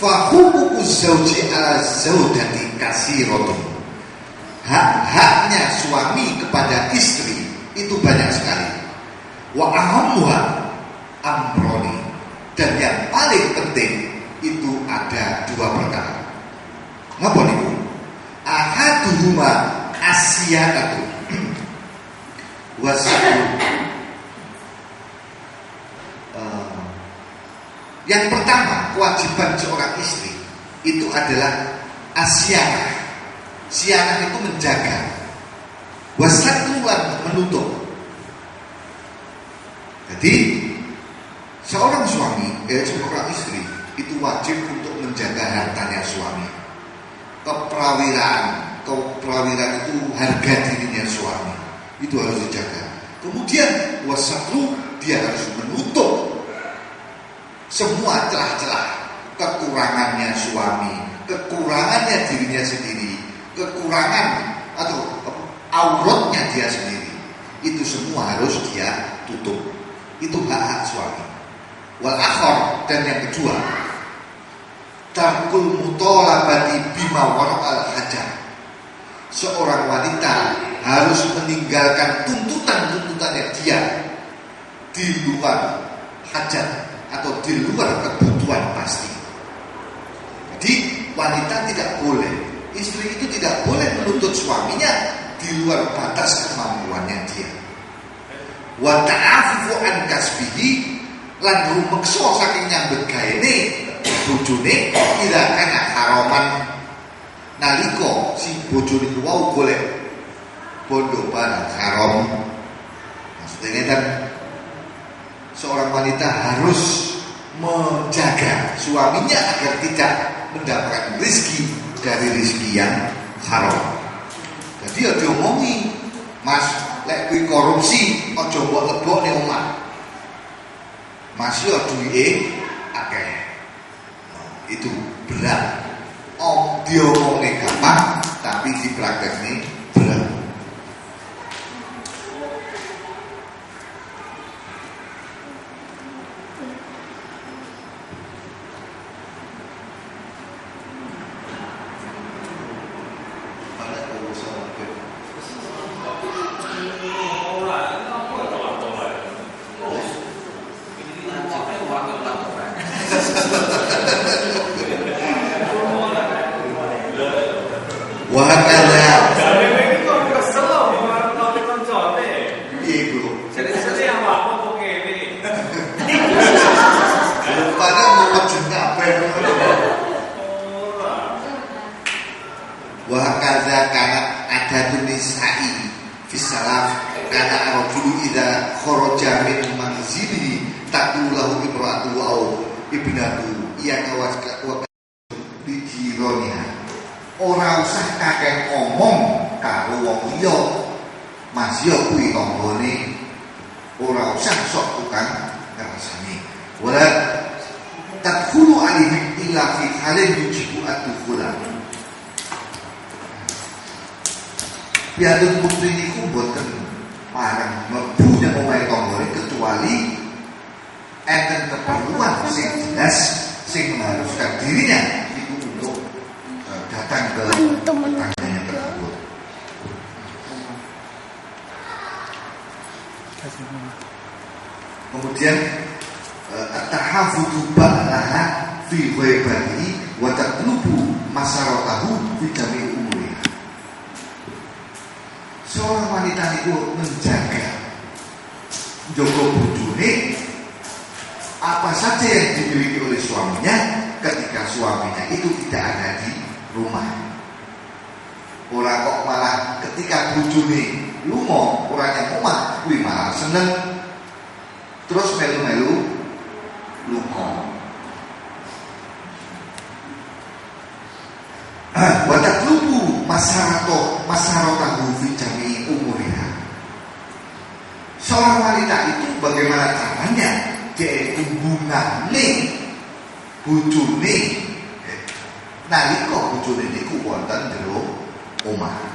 Fahuququ zauji ala zaujati kasiratun. Hak-haknya suami kepada istri itu banyak sekali. Wa ahammuha amroni, dan yang paling penting itu ada 2 perkara. Ngapa niku? Ahaduhuma asyiatu wasatu. Yang pertama, kewajiban seorang istri itu adalah asyianah. Sianah itu menjaga, wasatu menutup. Jadi seorang suami, seorang istri itu wajib untuk menjaga hartanya suami. Keprawiraan itu harga dirinya suami, itu harus dijaga. Kemudian wasatu, dia harus menutup semua celah-celah kekurangannya suami, kekurangannya dirinya sendiri, kekurangan atau auratnya dia sendiri. Itu semua harus dia tutup. Itu hak suami. Wal akhar, dan yang kedua, tarkul mutalabati bima wara'al hajah. Seorang wanita harus meninggalkan tuntutan-tuntutannya dia di luar hajat atau di luar kebutuhan pasti. Jadi wanita tidak boleh, istri itu tidak boleh menuntut suaminya di luar batas kemampuannya dia. Wa ta'afufu an kasbihi, lan rumeksa saking nyambet gaene bojone ila kana haraman, nalika si bojone wau golek bondo barang haram. Maksudnya kan seorang wanita harus menjaga suaminya agar tidak mendapatkan rezeki dari rezeki yang haram. Jadi ya diomongi, Mas, lek kuwi korupsi aja mbok lebokne omah. Mas yo duwike akeh. Itu berat. Diomongne gampang, tapi dipraktekne berat. Ora usah kakek ngomong karo wong liya. Mas yo kuwi tanggane. Ora usah sok tukang ngrasani. Wala tadkhulu alaihi illa fi halin yujibu ad-dukhula. Piantun putri niku boten pareng mlebu nang omahe tanggane kecuali enten keperluan sing jelas sing mengharuskan dirinya itu untuk datang ke tetangganya tersebut. Kemudian at-tahafudzu ba'laha fi ghaibatihi wa tatlubu masaratahu fi jami'i umuriha. Seorang wanita itu menjaga njogo bojone apa saja yang dimiliki oleh suaminya ketika suaminya itu tidak ada di rumah. Ora kok malah ketika bojone lunga, ora yang omah kuwi malah seneng. Terus melu-melu lunga. Watak lupu masyarakat fi jami umurnya. Seorang wanita itu bagaimana caranya dia hubungane bojone nalika bojone niku wonten jero omah.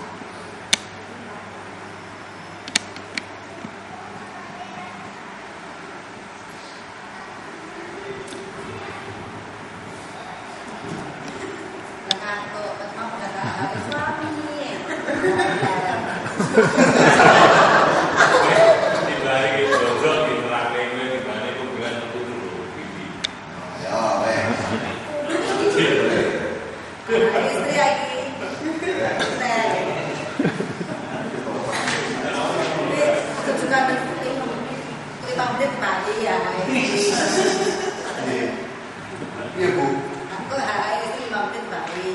Dibalik jodoh, dibalik gue, dibalik hubungan itu dulu.
Ya, weh.
Istri lagi. Juga penting 5 menit mati ya.
Iya, Bu.
Aku hari itu 5 menit mati.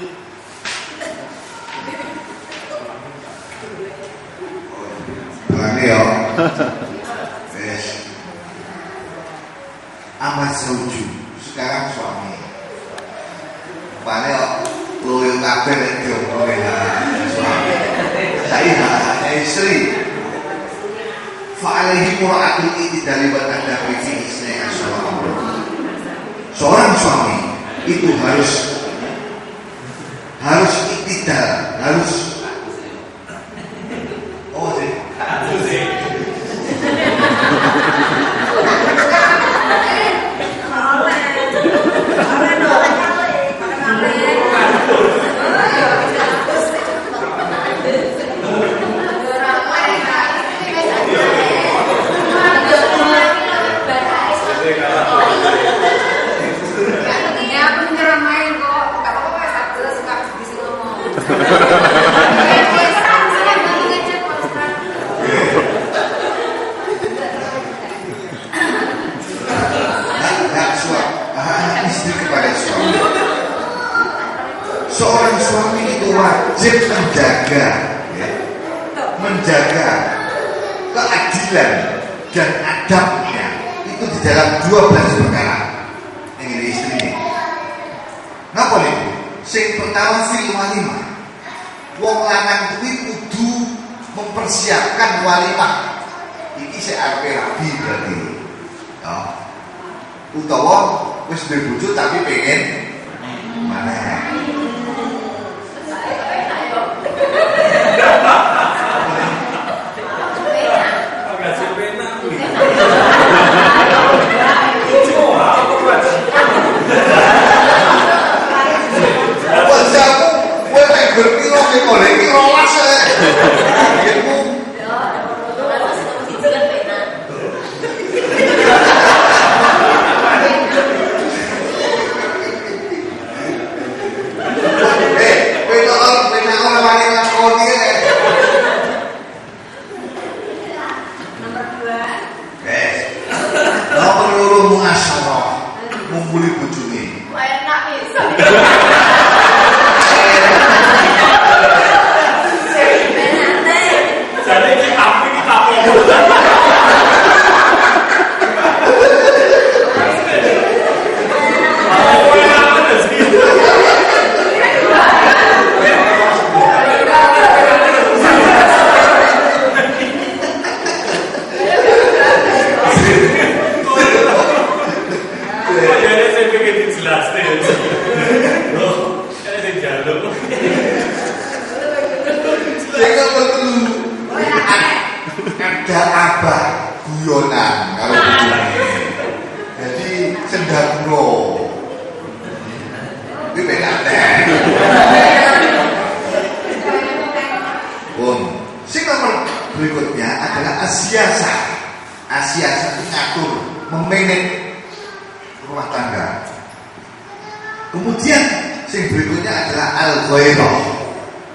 Lagi ya. Yes. Amat setuju. Sekarang suami. Pane kok loyo kabeh nek diomongke suami. Saya hanya istri. Fa'alaihi mura'atul i'tidali wa tadabburi fi isniha sallallahu. Seorang suami itu harus i'tidal, harus seorang suami itu wajib menjaga keadilan dan adabnya itu di dalam 12 perkara yang ini istri ini. Napa niku? Sing pertama fil walimah. Wong lanang kuwi kudu mempersiapkan walimah. Iki sik arepe rabi berarti. Ya. Utawa wis duwe bojo tapi pengen mana? Ada abah guyonan kalau begini. Jadi sendagro. Ini beda deh. Bun. Sing nomor berikutnya adalah asiasa. Asiasa itu ngatur, memanage rumah tangga. Kemudian sing berikutnya adalah al-ghairah.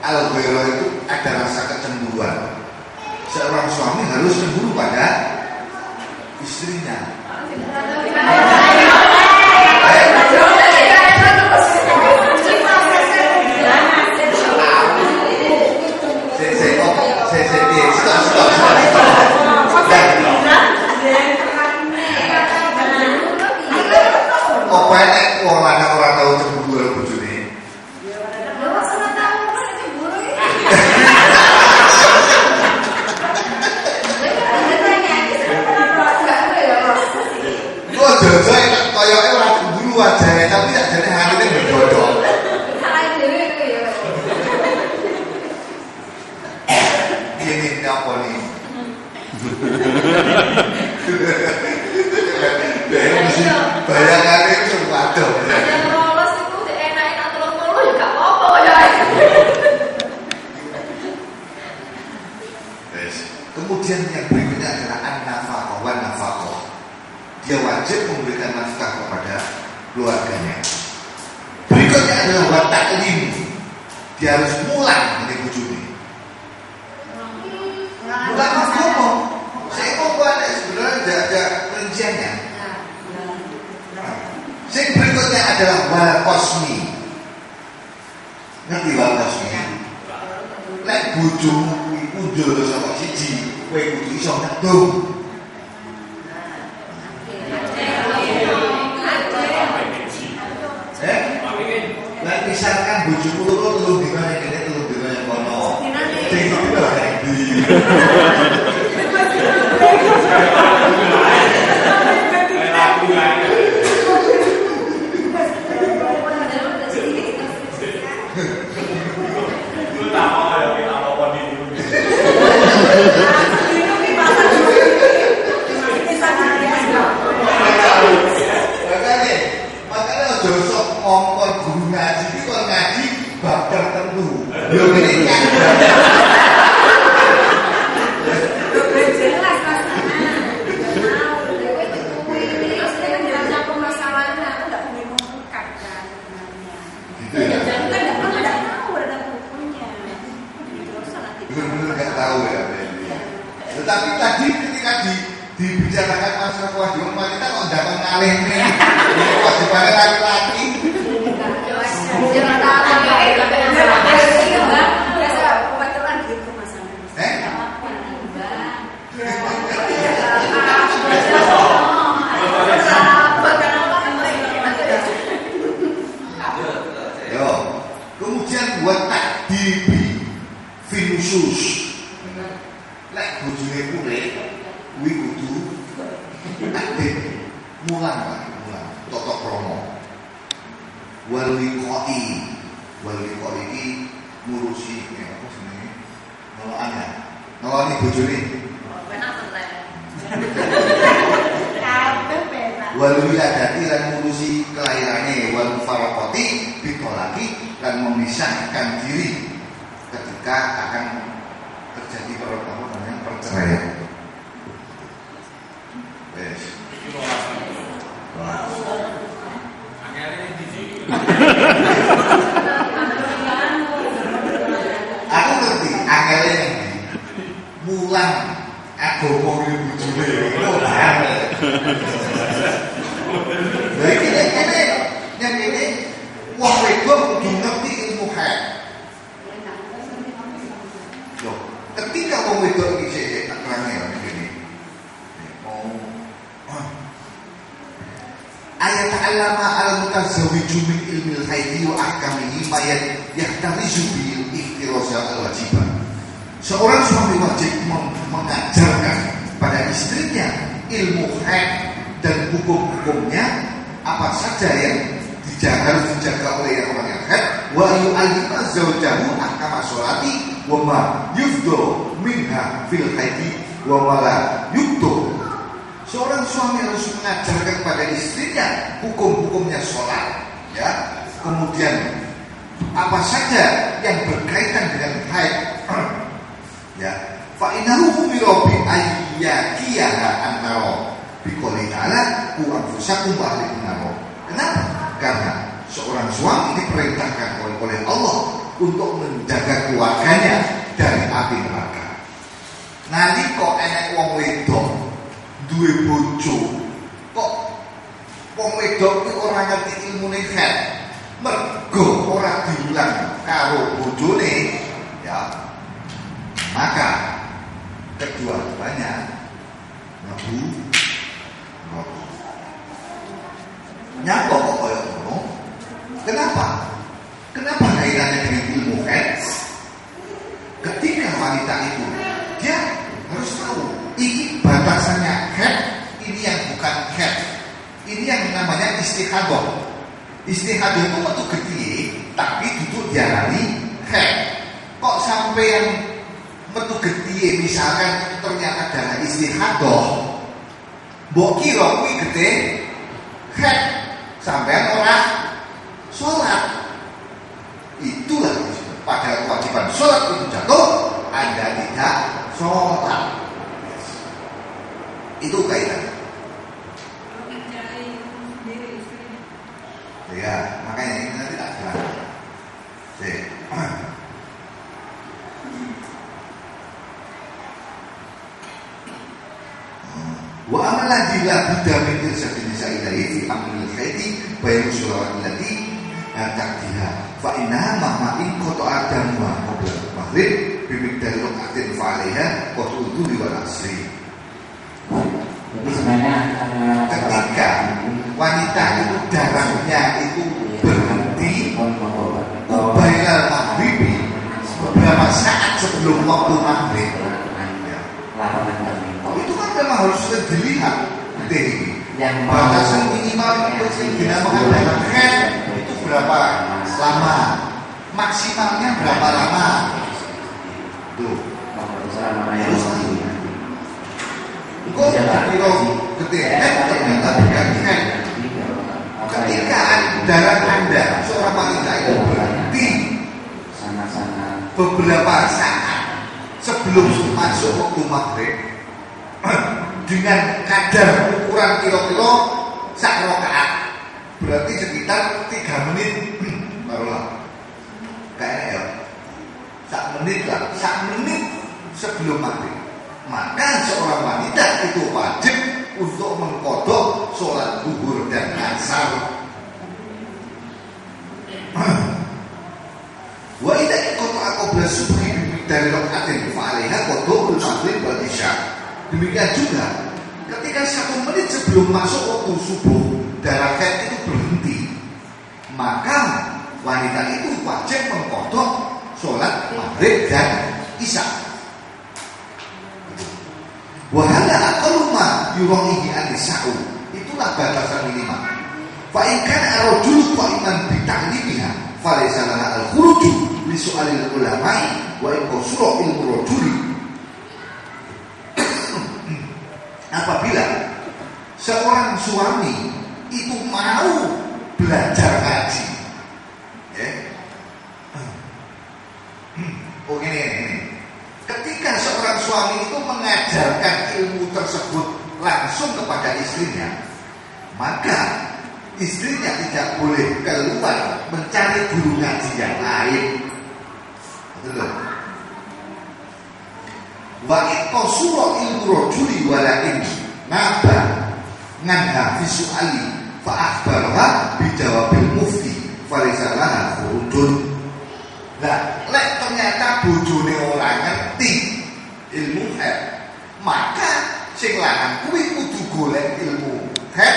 Al-ghairah itu ada rasa kecemburuan. Seorang suami harus cemburu pada istrinya. Saya Dia mesti bayangannya itu waduh.
Yang lolos itu enak-enak tolong-tolong ya gak apa-apa ya.
Kemudian yang berikutnya adalah an-nafaqah wa nafaqah. Dia wajib memberikan nafkah kepada keluarganya. Berikutnya adalah wa ta'lim. Dia harus mulang dari bujuni. Mulang apa? Saya mau buat sebenarnya ada rinciannya. Yang berikutnya adalah wal qasmi. Ngerti wal qasmi? Lek bojomu kuwi undul saka siji, kowe kudu iso ngedung. Lek misalkan bojomu loro telung dina ning kene telung dina ning kono. Sing iki lho nek ndi. Makanya ojo sok ngongkon guru ngaji iki kok ngaji bab tertentu. Yo ngene iki.
Jelas masalahnya. Tahu, kowe kuwi terus nek ndirasa permasalahan aku enggak boleh mengungkap kan sebenarnya.
Gitu ya.
Jadi kan enggak tahu ada hukumnya. Terus nanti
Benar-benar nggak tahu ya. Tetapi tadi ketika dibicarakan masalah kewajiban wanita kok nggak mengalih nih kewajiban laki-laki.
jangan tahu biasa kebetulan gitu masalahnya.
Yo, kemudian buat takdibi finusus. Lek bojone kulit, kuwi kudu takdib mulang Pak, mulang toto kromo. Waliqoi iki ngurusi apa jenenge? Noloane. Noloani bojone. Wal wiladati lan ngurusi kelairane, wal mufaraqati bitolaki lan memisahkan diri ketika akan terjadi perceraian. Wes. Aku ngerti angele iki. Mulang agama iki bojone. Oh, angel. Lha iki nek kene wong wedok kudu ngerti ilmu haid. Yo, ketika wong wedok iki sik tak terangnya ngene. Ayat ta'allama al-mutazawwiju min ilmil haidi wa ahkamihi ma yahtarizu bil ihtirasa al-wajibah. Seorang suami wajib mengajarkan pada istrinya ilmu haid dan hukum-hukumnya apa saja yang harus dijaga oleh orang yang haid, wa yu'allima zawjahu ahkama sholati wa ma yufdo minha fil haidi wa ma la yufdo. Seorang suami harus mengajarkan pada istrinya hukum-hukumnya sholat, ya. Kemudian apa saja yang berkaitan dengan haid, ya. Fa innahu umirobi ayyakiyaha an-naro biqouli ta'ala ku anfusakum wa ahlikum naro. Kenapa? Karena seorang suami diperintahkan oleh Allah untuk menjaga keluarganya dari api neraka. Nanti kok enek wong wedok duwe bojo, kok wong wedok iki ora ngerti ilmune haid, mergo ora diulang karo bojone, ya. Maka kedua-duanya mlebu neraka. Nyapa kok kaya ngono? Kenapa? Kenapa kaitannya dengan ilmu haid? Ketika wanita itu dia harus tahu ini batasannya haid, ini yang bukan haid. Ini yang namanya istihadah. Istihadah itu metu gede, tapi duduk diarani haid. Kok sampai yang metu gede misalkan itu ternyata adalah istihadah, Mbok kira kuwi gede khat sampean ora sholat. Itulah pada kewajiban sholat itu jatuh, Anda tidak sholat. Itu kaitannya. Ya, makanya ini nanti tak jelas. Wa amalan bila buddha min irsati nisa ilahi fi amril khaiti bayan sulawat illati takdiha fa innaha mahma'in koto adam wa qabla maghrib bimikdari rokatin fa'alaiha koto udhuri wal asri.
Jadi sebenarnya
Ketika wanita itu darahnya itu berhenti Ubailal maghribi, beberapa saat sebelum waktu maghrib, itu kan memang harus sudah dilihat batasan minimal itu dinamakan darah haid itu berapa lama, maksimalnya berapa lama. Tuh kok kalau ketika ternyata bukan haid. Ketika darah Anda seorang wanita itu berhenti beberapa saat sebelum masuk waktu maghrib dengan kadar ukuran kilo-kilo sak rakaat, berarti sekitar 3 menit barulah kayaknya ya sak menit sebelum maghrib, maka seorang wanita itu wajib untuk mengkodok sholat zuhur dan asar. Wa idza qata'a qabla subhi dari rakaat fa'alaiha qada'ul maghrib wal isya. Demikian juga ketika 1 menit sebelum masuk waktu subuh darah haid itu berhenti, maka wanita itu wajib mengkodok sholat maghrib dan isya. Wahala akaluma yurahihi anisa'u, itulah batasan minimal. Fa in kana ar-rajulu qa'iman bi ta'limiha fa laysa laha al-khuruju li su'alil ulama'i wa in qasura ilmu rajuli. Apabila seorang suami itu mau belajar ngaji, ya. Oh ini. Ketika seorang suami itu mengajarkan ilmu tersebut langsung kepada istrinya, maka istrinya tidak boleh keluar mencari guru ngaji yang lain. Betul. Wa iqasura ilmu rajuli walakin naba nganha fi su'ali fa akhbarha bi jawabil mufti fa laysa laha khurujun. Nah, lek ternyata bojone ora ngerti ilmu haid, maka sing lanang kuwi kudu golek ilmu haid,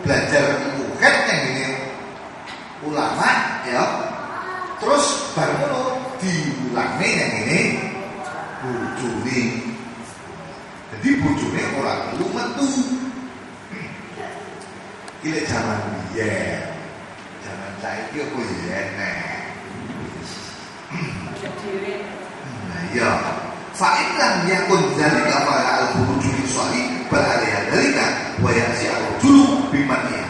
belajar ilmu haid yang ini ulama ya. Terus baru ngono diulangi yang ini bojone. Jadi bojone ora perlu metu. Iki zaman biyen. Zaman saiki opo ya nek. Nah ya, fa'in lam yakun dzalika fala al-khuruju li-sholih bal alaiha dzalika wa yasi'u dulu bimaniha.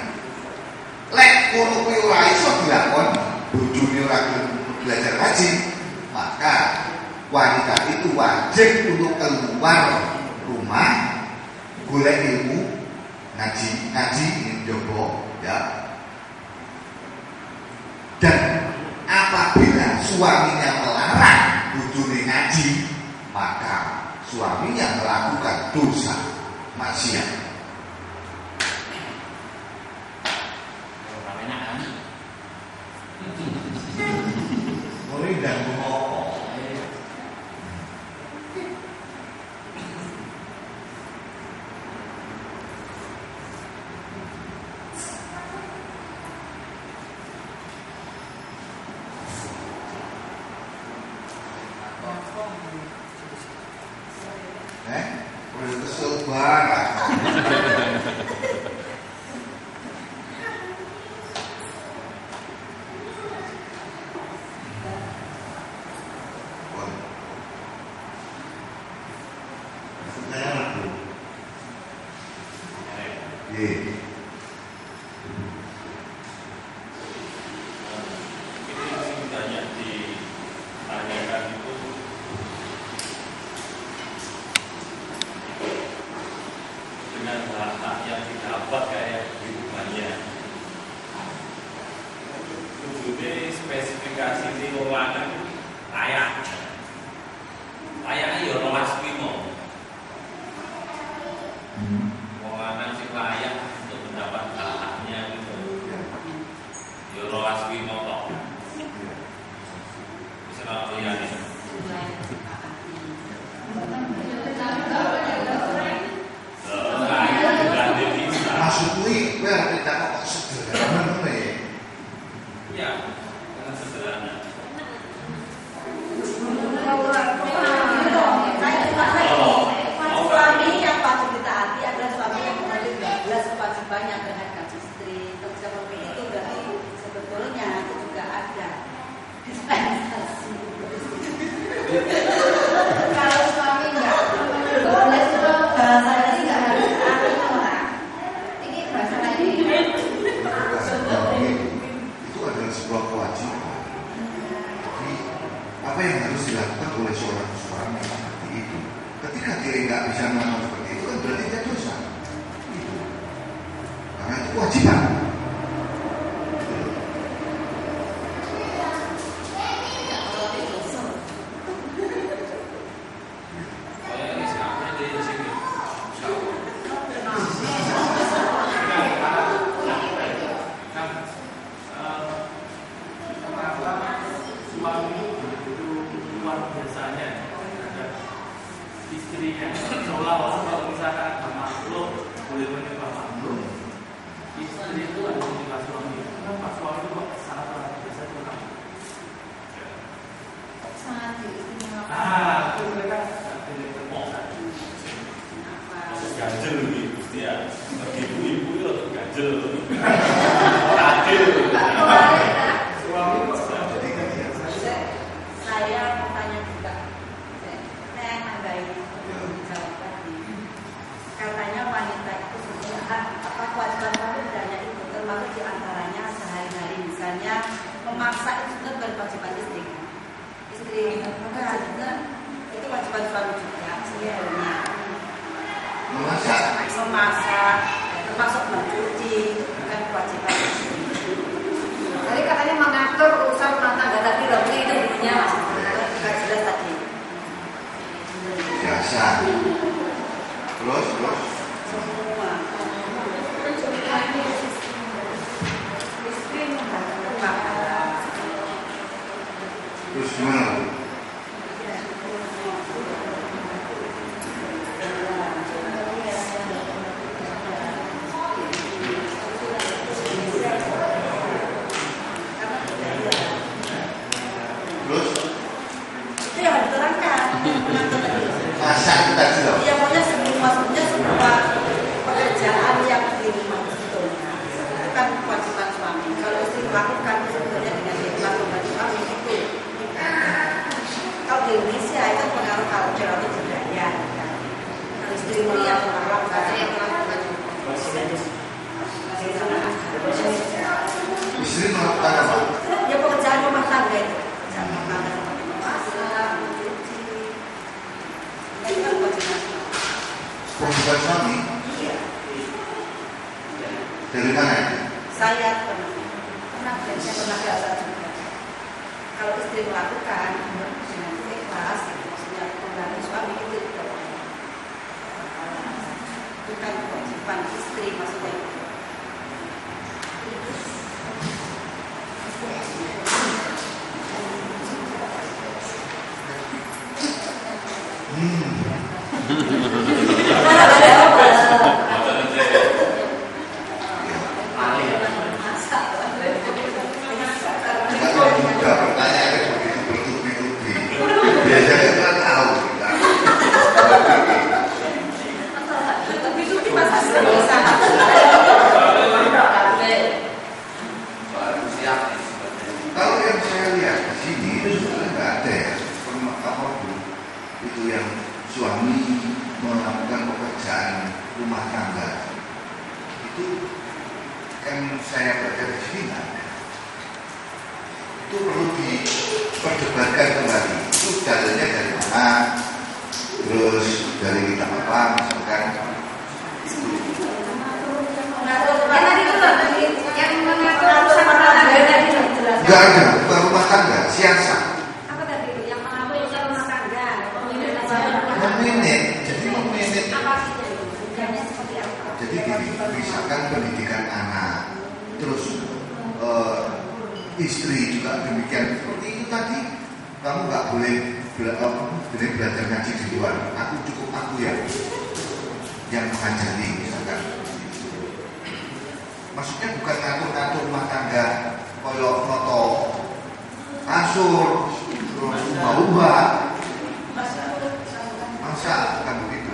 Lek kono kuwi ora iso dilakon, bojone ora belajar ngaji, maka wanita itu wajib untuk keluar rumah golek ilmu ngaji njogo ya. Dan apabila suaminya melarang bojone ngaji, maka suaminya melakukan dosa maksiat. Boleh dan ngomong. Udah kesel banget. Iya.
Ini banyak ditanyakan itu dengan hak yang didapat kayak hubungannya. Wujudnya spesifikasi ini lanang layak ya rolas pimo. Wong lanang sing layak untuk mendapat hak-haknya gitu. Ya rolas pimo tok. Bisa ora liyane.
Maksud kuwi kowe arep tak kok sederhana ngono ya.
Ya, dengan sederhana.
Suami yang patut ditaati adalah suami yang mengambil 12 kewajibannya terhadap istri. Kalau seperti itu berarti sebetulnya itu juga ada dispensasi.
Kalau suami nggak memenuhi 12 itu bahasanya sih nggak harus taati orang. Ini bahasa lain.
Itu adalah sebuah kewajiban. Jadi apa yang harus dilakukan oleh seorang suami seperti itu? Ketika dia nggak bisa melakukan seperti itu kan berarti dia dosa. Itu. Karena itu kewajiban.
Ini siapa di sini?
Suami begitu luar biasanya terhadap istrinya, seolah-olah kalau misalkan ada makhluk boleh menyembah makhluk, istri itu ada menyembah suami. Kenapa suami itu kok sangat luar biasa itu kenapa?
Sangat diistimewakan.
Itu mereka tidak terpaksa.
Ganjel nih, Gusti ya. Bagi ibu-ibu itu ganjel. Adil.
Suami kok
Saya bertanya juga, saya menghargai jawab tadi. Katanya wanita itu punya hak, apa kewajiban pekerjaannya itu termasuk diantaranya sehari-hari misalnya memaksa itu juga berkewajiban istri. Istri maka itu kewajiban suami juga sebenarnya. Memasak, termasuk mencuci, bukan kewajiban istri.
Tadi katanya mengatur urusan rumah tangga tadi loh, itu bunyinya mas.
Tidak jelas tadi.
Biasa. Terus.
Semua. Istri membantu makan.
Terus gimana? Terus
Itu yang harus diterangkan.
masak itu tadi loh.
Iya, pokoknya semua pekerjaan yang di rumah sebetulnya itu kan kewajiban suami. Kalau istri melakukan sebetulnya dengan hikmat membantu suami itu. Kalau di Indonesia itu pengaruh culture atau budaya. Kalau istri melihat melakukan
Istri melakukan apa?
ya pekerjaan rumah tangga itu. Pekerjaan rumah tangga seperti memasak, mencuci. Itu kan kewajiban suami.
Kewajiban suami
Iya.
dari mana itu?
Saya pernah belajar juga. Kalau istri melakukan dengan ikhlas, maksudnya membantu suami itu bukan kewajiban istri maksudnya.
Kalau juga pertanyaannya begitu bertubi-tubi. Biasanya kita tahu.
Itu masa bisa.
Kalau yang saya lihat di sini itu sebenarnya nggak ada ya apapun itu yang suami melakukan pekerjaan rumah tangga itu kan saya baca di sini itu perlu diperdebatkan kembali. Itu dalilnya dari mana? Terus dari kitab apa? Misalkan itu.
Yang mengatur urusan rumah tangga tadi jelas.
Enggak ada, bukan rumah tangga, siasat.
Apa tadi itu? Yang mengatur urusan rumah tangga,
Memanage, jadi memanage.
apa sih itu? Tujuannya seperti apa?
Jadi gini, misalkan pendidikan anak, terus istri juga demikian. Seperti itu tadi, kamu nggak boleh belajar ngaji di luar. Aku yang mengajari misalkan. Maksudnya bukan ngatur rumah tangga, koyok foto, kasur, terus rumah, masa bukan begitu.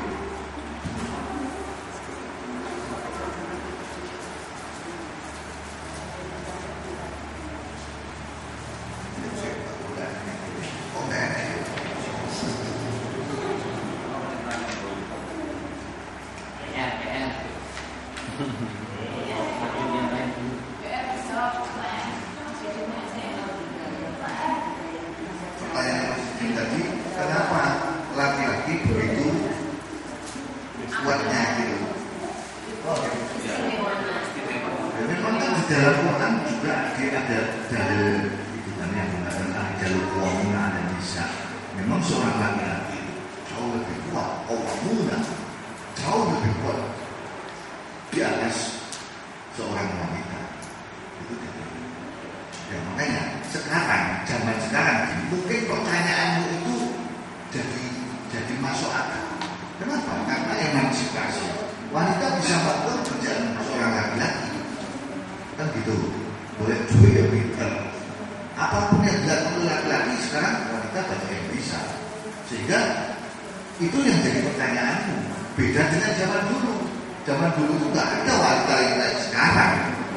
Pertanyaan Mas tadi, kenapa laki-laki begitu kuatnya gitu? Memang kan di dalam Quran juga ada dalil itu kan yang mengatakan jalur kuamuna dan bisa. Memang seorang laki-laki jauh lebih kuat, kuamuna jauh lebih kuat di atas seorang wanita. Itu tidak. Ya makanya sekarang, zaman sekarang mungkin pertanyaanmu itu jadi masuk akal. Kenapa? Karena emansipasi. Wanita bisa melakukan kerjaan seorang laki-laki. Kan gitu. Boleh juga ya pintar. Apapun yang dilakukan oleh laki-laki sekarang wanita banyak yang bisa. Sehingga itu yang jadi pertanyaanmu. Beda dengan zaman dulu. Zaman dulu itu nggak ada wanita yang kayak sekarang.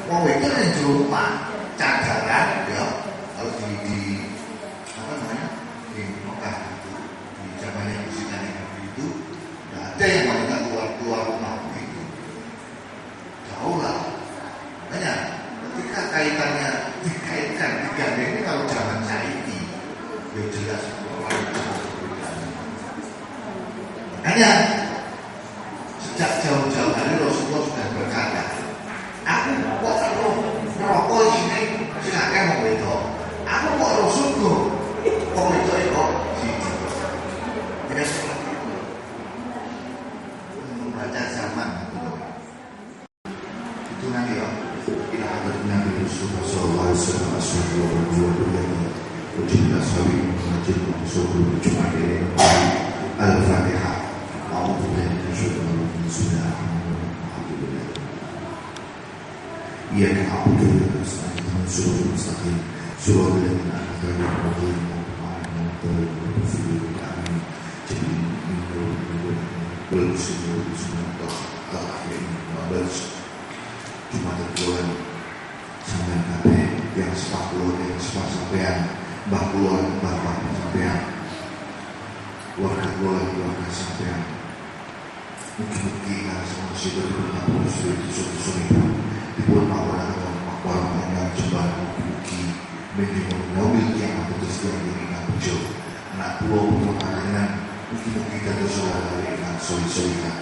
Mau itu yang di rumah, cadaran, ya. Kalau di apa namanya di Mekah itu, di zamannya Presiden itu, nggak ada yang wanita keluar rumah begitu. Jauh lah. Makanya ketika kaitannya dikaitkan, digandengnya kalau zaman saya ini, ya jelas orang itu berbeda. Makanya sejak jauh-jauh hari Rasulullah sudah berkata, aku kok merokok di sini, silakan mau itu. Aku kok Rasulullah, kok itu kok sini. Tidak seperti itu. Membaca zaman itu nanti ya. Kita akan Nabi Rasulullah Sallallahu Alaihi Wasallam ashabu wa biyadihi wa jilla sawi majid wa subuh Jumat Al-Fatihah. A'udzu billahi minasyaitonir rajim. Bismillahirrahmanirrahim. Iyyaka na'budu wa iyyaka nasta'in. Ihdinas siratal mustaqim. Siratal ladzina an'amta 'alaihim ghairil maghdubi 'alaihim Jumat keluar sampean kabeh yang sepuluh yang sampean mbah kula bapak sampean keluarga sampean mugi-mugi langsung sudah berlaku sudah dipun mawon makwarang yang jembar mugi minimal mobil yang terus yang ini ngabujo anak kula putra panjenengan mugi-mugi dados saudara ingkang soli-solihah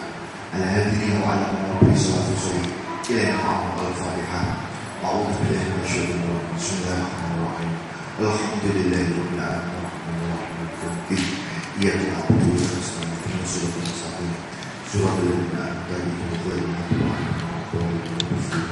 ala hadhihi wa ala nabi sallallahu alaihi wasallam إلى الحمد الفاتحة أعوذ بالله من الشيطان الرجيم بسم الله الرحمن الرحيم الحمد لله رب العالمين الرحمن الرحيم الرحيم إياك نعبد وإياك نستعين اهدنا الصراط المستقيم صراط الذين أنعمت عليهم غير المغضوب عليهم ولا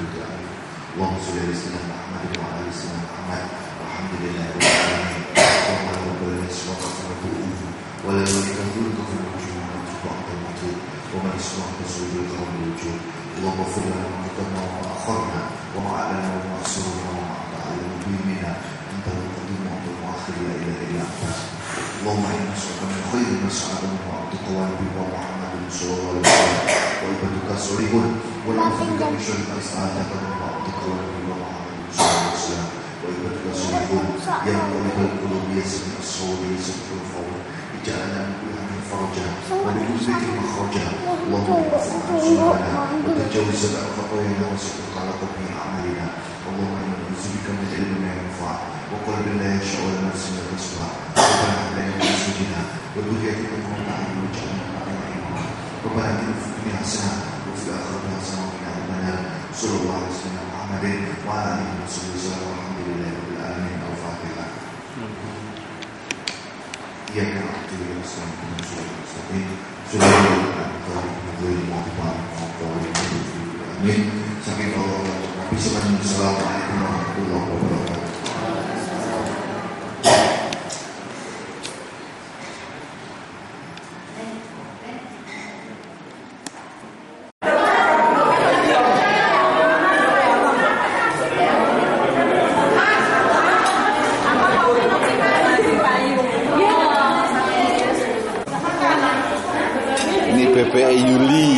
الضالين اللهم صل على سيدنا محمد وعلى آل سيدنا محمد والحمد لله رب العالمين اللهم لا رب الأسماء والحروف ولا ملك الملك في الوجود وأنت المطلوب ومن اسمه رسول القوم الوجود اللهم اغفر لنا ما قدمنا وما أخرنا وما أعلنا وما أسررنا وما أعلم بيننا أنت المقدم وأنت المؤخر لا إله إلا أنت اللهم إنا نسألك من خير ما سألنا وعبدك ونبيك محمد صلى الله عليه وسلم وعبادك الصالحون ونعوذ بك من شر ما استعاذك وعبدك ونبيك محمد صلى الله عليه وسلم وعبادك الصالحون يا مقلب القلوب يسر الصور يسر الفور اجعلنا من كل هم فرجا ومن كل ذكر مخرجا اللهم اغفر عن ذنوبنا وتجاوز خطايانا وستر على قبح أعمالنا اللهم إنا نعوذ بك من علم لا ينفع وقلب لا يشاء ونفس لا تشبع ربنا هب لنا من أزواجنا وذرياتنا قرة أعين واجعلنا للمتقين ربنا آتنا في الدنيا حسنة وفي الآخرة حسنة وقنا عذاب النار صلى الله على سيدنا محمد وعلى آله وصحبه وسلم والحمد لله رب العالمين. الفاتحة. إياك نعبد وإياك نستعين اهدنا الصراط المستقيم صراط الذين أنعمت عليهم غير المغضوب عليهم آمين. Sampai Allah Nabi Assalamualaikum warahmatullahi wabarakatuh. Ini Bebek Yuli.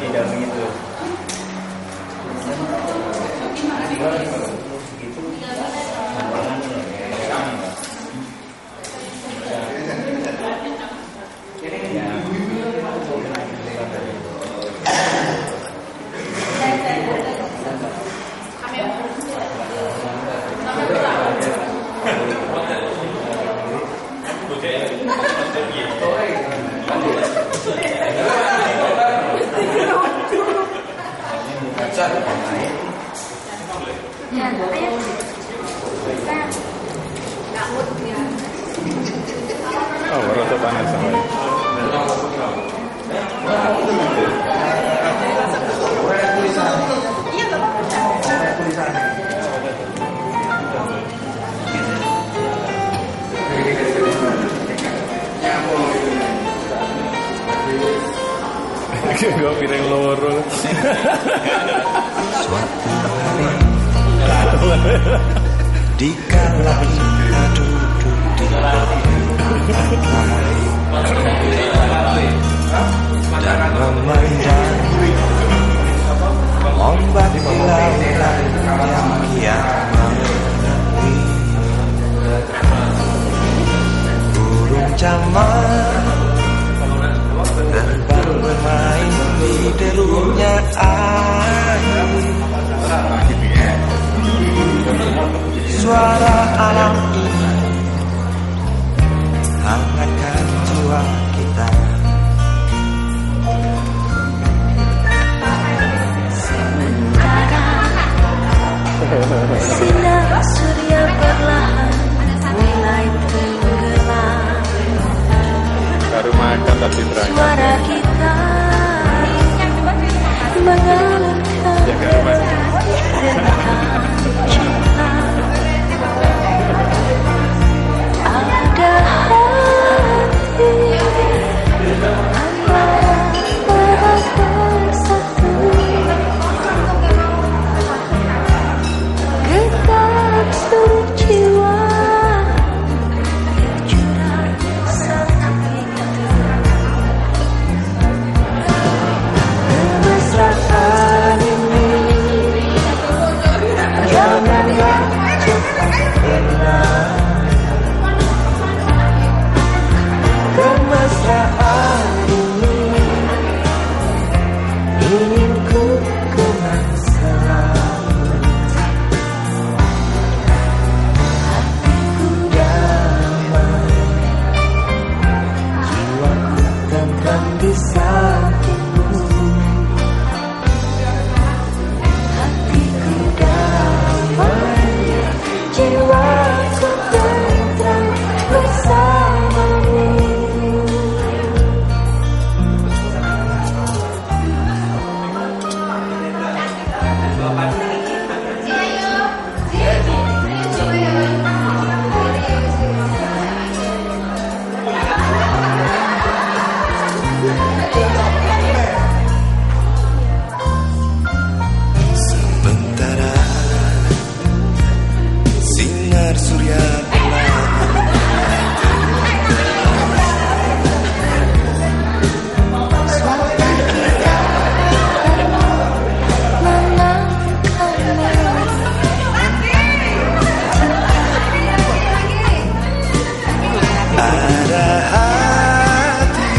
Tidak begitu. Itu panas sama. Gue piring loro.
Suatu hari dikala kita duduk di dan memandang ombak di lautan yang kian menepi, burung camar terbang bermain di derunya air. Suara alam ini hangatkan jiwa kita.
Sinar surya perlahan mulai tenggelam.
Baru makan tapi berangkat.
Suara kita mengalunkan tentang cinta. Ada hati antara bersatu, getar seluruh jiwa tercurah saat itu. Kemesraan ini janganlah cepat hilang. Kemesraan ini ingin ku kenang selalu. Hatiku damai, jiwaku tentram di sampingmu. Hatiku damai, jiwaku tentram bersamamu.
Sementara sinar surya ada hati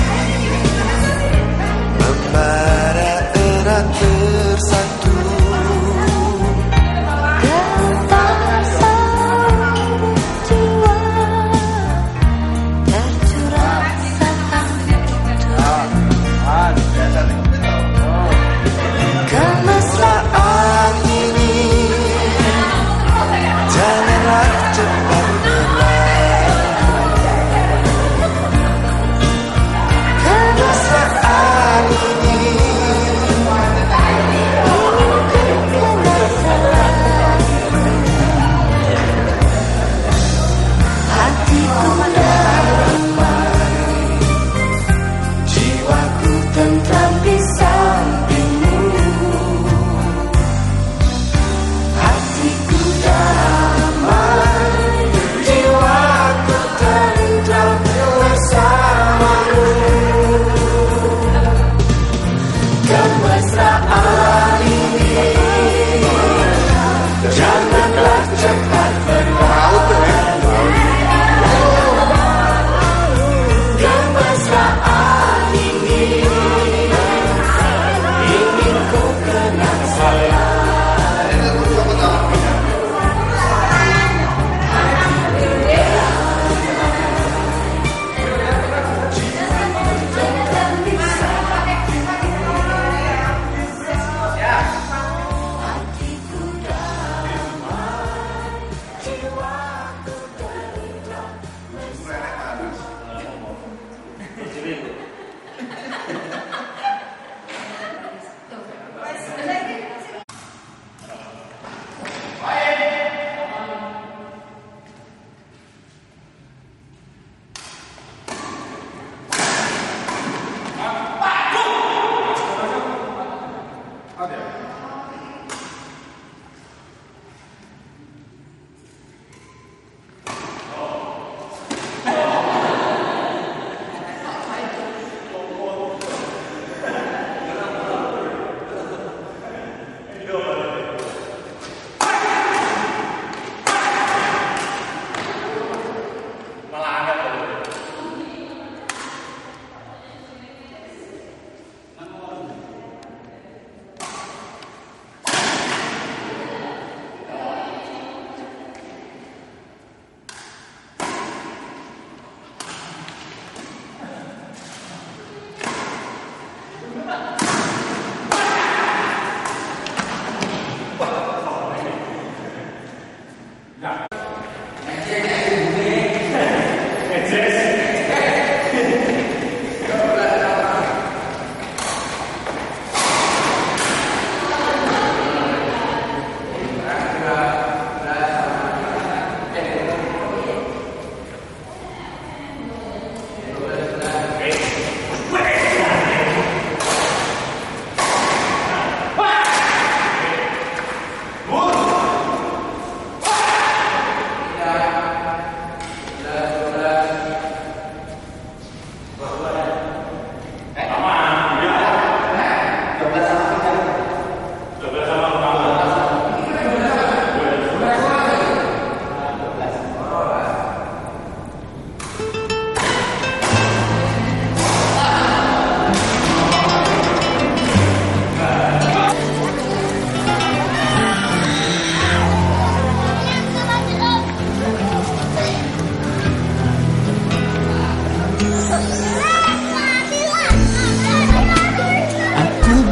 membara erat bersatu.
Getar seluruh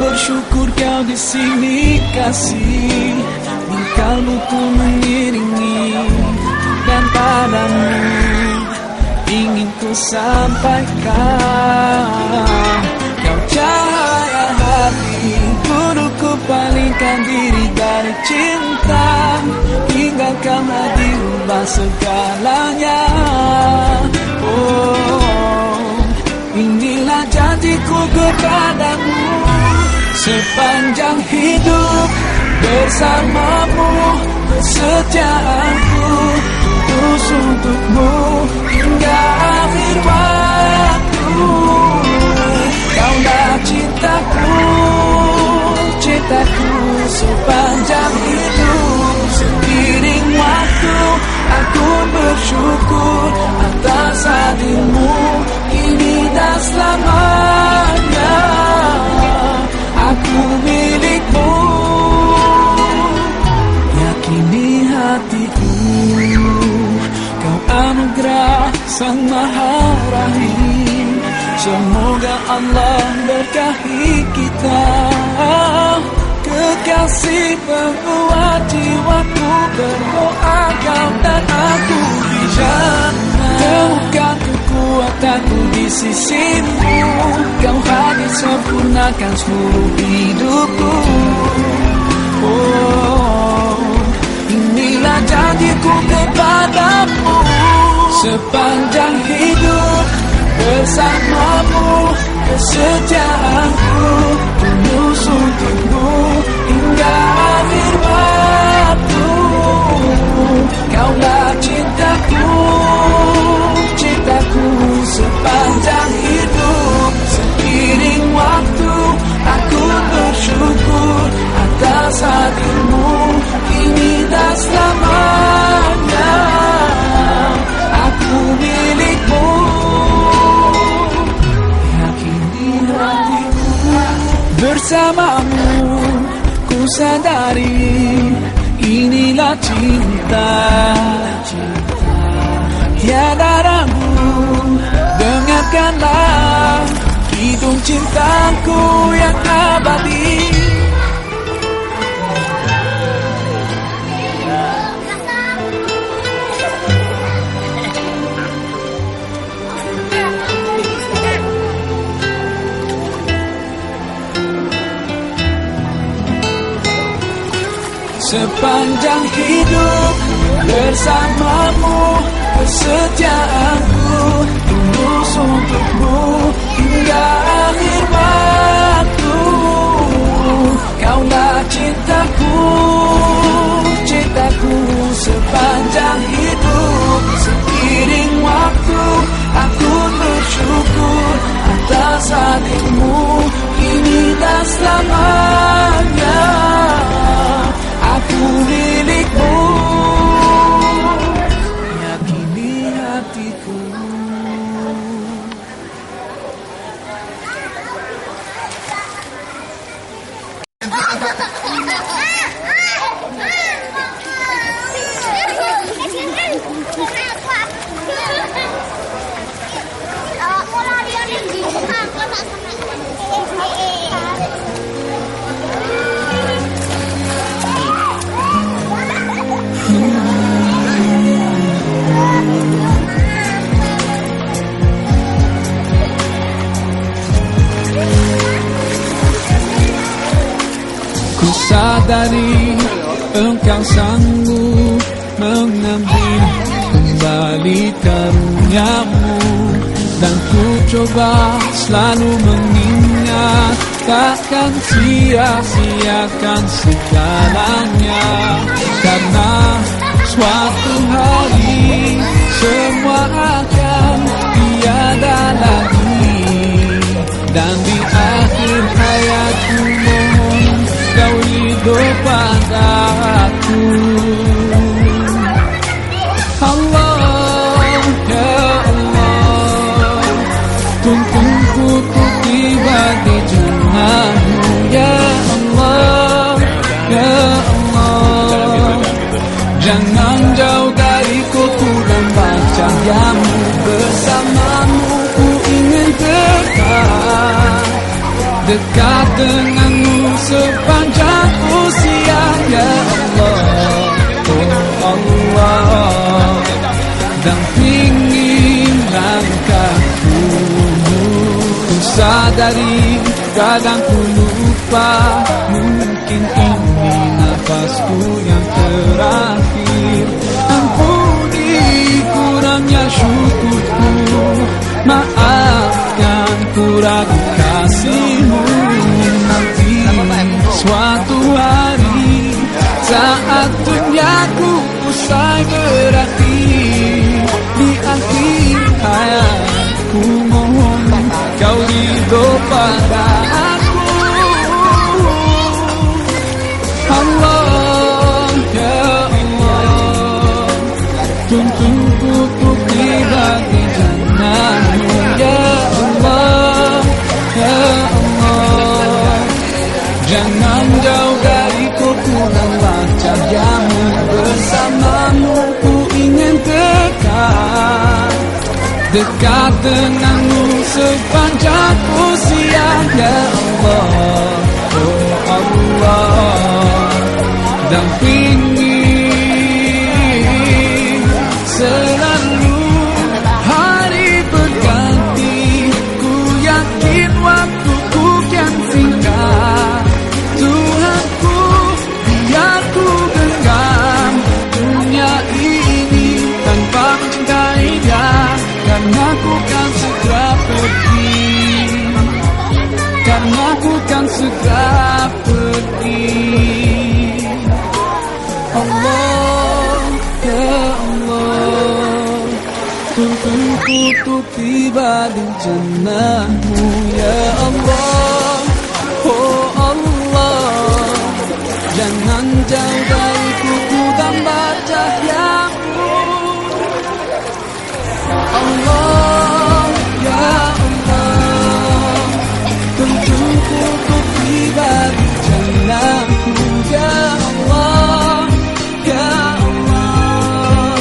Bersyukur kau di sini kasih, kalbuku mengiringi, dan padamu ingin ku sampaikan. Kau cahaya hati, guruku palingkan diri dari cinta, hingga kau hadir ubah segalanya. Oh, inilah janjiku kepadamu. Sepanjang hidup bersamamu, kesetiaanku tulus untukmu hingga akhir waktu. Kaulah cintaku, cintaku sepanjang hidup. Seiring waktu aku bersyukur atas hadirmu kini dan selamanya. Aku milikmu, yakini hatiku. Kau anugerah Sang Maha Rahim. Semoga Allah berkahi kita. Kekasih penguat jiwaku, berdoa kau dan aku di jannah. Temukan kekuatanku di sisimu. Kau hadir sempurnakan seluruh hidupku. Oh, inilah janjiku kepadamu. Sepanjang hidup bersamamu, kesetiaanku tulus untukmu hingga akhir waktu. Kaulah cintaku, cintaku sepanjang hidup. Seiring waktu aku bersyukur atas hadirmu kini dan selamanya. Aku milikmu, yakini hatiku. Bersamamu ku sadari inilah cinta. Tiada ragu, dengarkanlah hidup cintaku yang abadi. Sepanjang hidup bersamamu, kesetiaanku tulus untukmu hingga akhir waktu. Kaulah cintaku, cintaku sepanjang hidup. Seiring waktu aku bersyukur atas hadirmu kini dan selamanya. Aku milikmu, yakini hatiku. sadari Engkau sanggup mengambil kembali karunia-Mu, dan ku coba selalu mengingat takkan sia-siakan segalanya, karena suatu hari semua akan tiada lagi, dan di akhir hayatku mohon Kau ridho padaku. Allah, ya Allah, tuntunku untuk tiba di jannah-Mu, ya Allah, ya Allah. Jangan jauh dariku, ku dan cahaya-Mu, bersama-Mu ku ingin dekat dengan-Mu sepanjang usia, ya Allah, oh Allah. Dampingi langkahku, ku sadari kadang ku lupa, mungkin ini nafasku yang terakhir. Ampuni kurangnya syukurku, maafkan ku ragu kasih-Mu. Nanti suatu hari saat duniaku usai berarti, di akhir hayatku mohon Kau ridho pada aku. Allah, ya Allah, tuntunku untuk tiba di jannah-Mu, ya Allah, ya Allah. Jangan jauh dariku, ku dan cahaya-Mu, bersama-Mu ku ingin dekat dengan-Mu sepanjang usia, ya Allah, oh Allah. Dampingi selalu hari berganti, ku yakin waktuku kian singkat. Tuhanku, biar ku genggam dunia ini tanpa mencintai Dia, karena ku kan segera pergi, karena ku kan segera pergi. Allah, ya Allah, tuntunku untuk tiba di jannah-Mu, ya Allah, oh Allah. Jangan jauh dariku, ku tambah cahaya-Mu. Allah, ya Allah, tuntunku untuk tiba di jannah-Mu, ya Allah, ya Allah.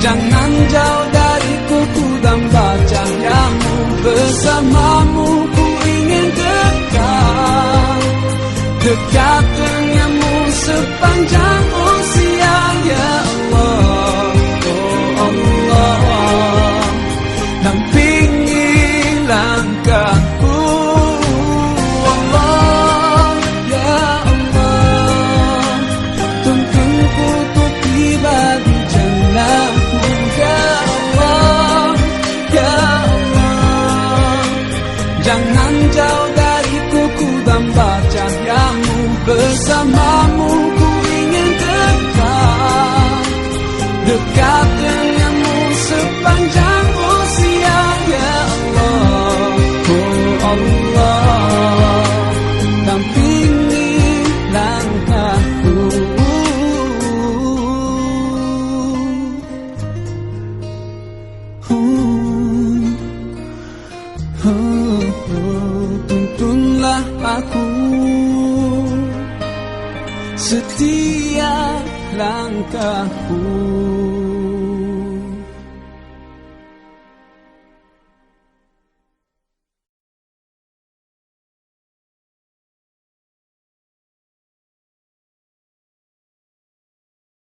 Jangan jauh dariku, ku tambah cahaya-Mu, bersama-Mu ku ingin dekat dengan-Mu sepanjang usia, ya Allah, oh Allah. Dampingi langkahku, Allah, ya Allah. Tuntunku untuk tiba di jannah-Mu, ya Allah, ya Allah. Jangan jauh dariku, ku tambah cahaya-Mu, bersama-Mu ku ingin dekat dengan-Mu sepanjang usia, ya Allah, oh Allah. Dampingi langkahku, tuntunlah aku setiap langkahku.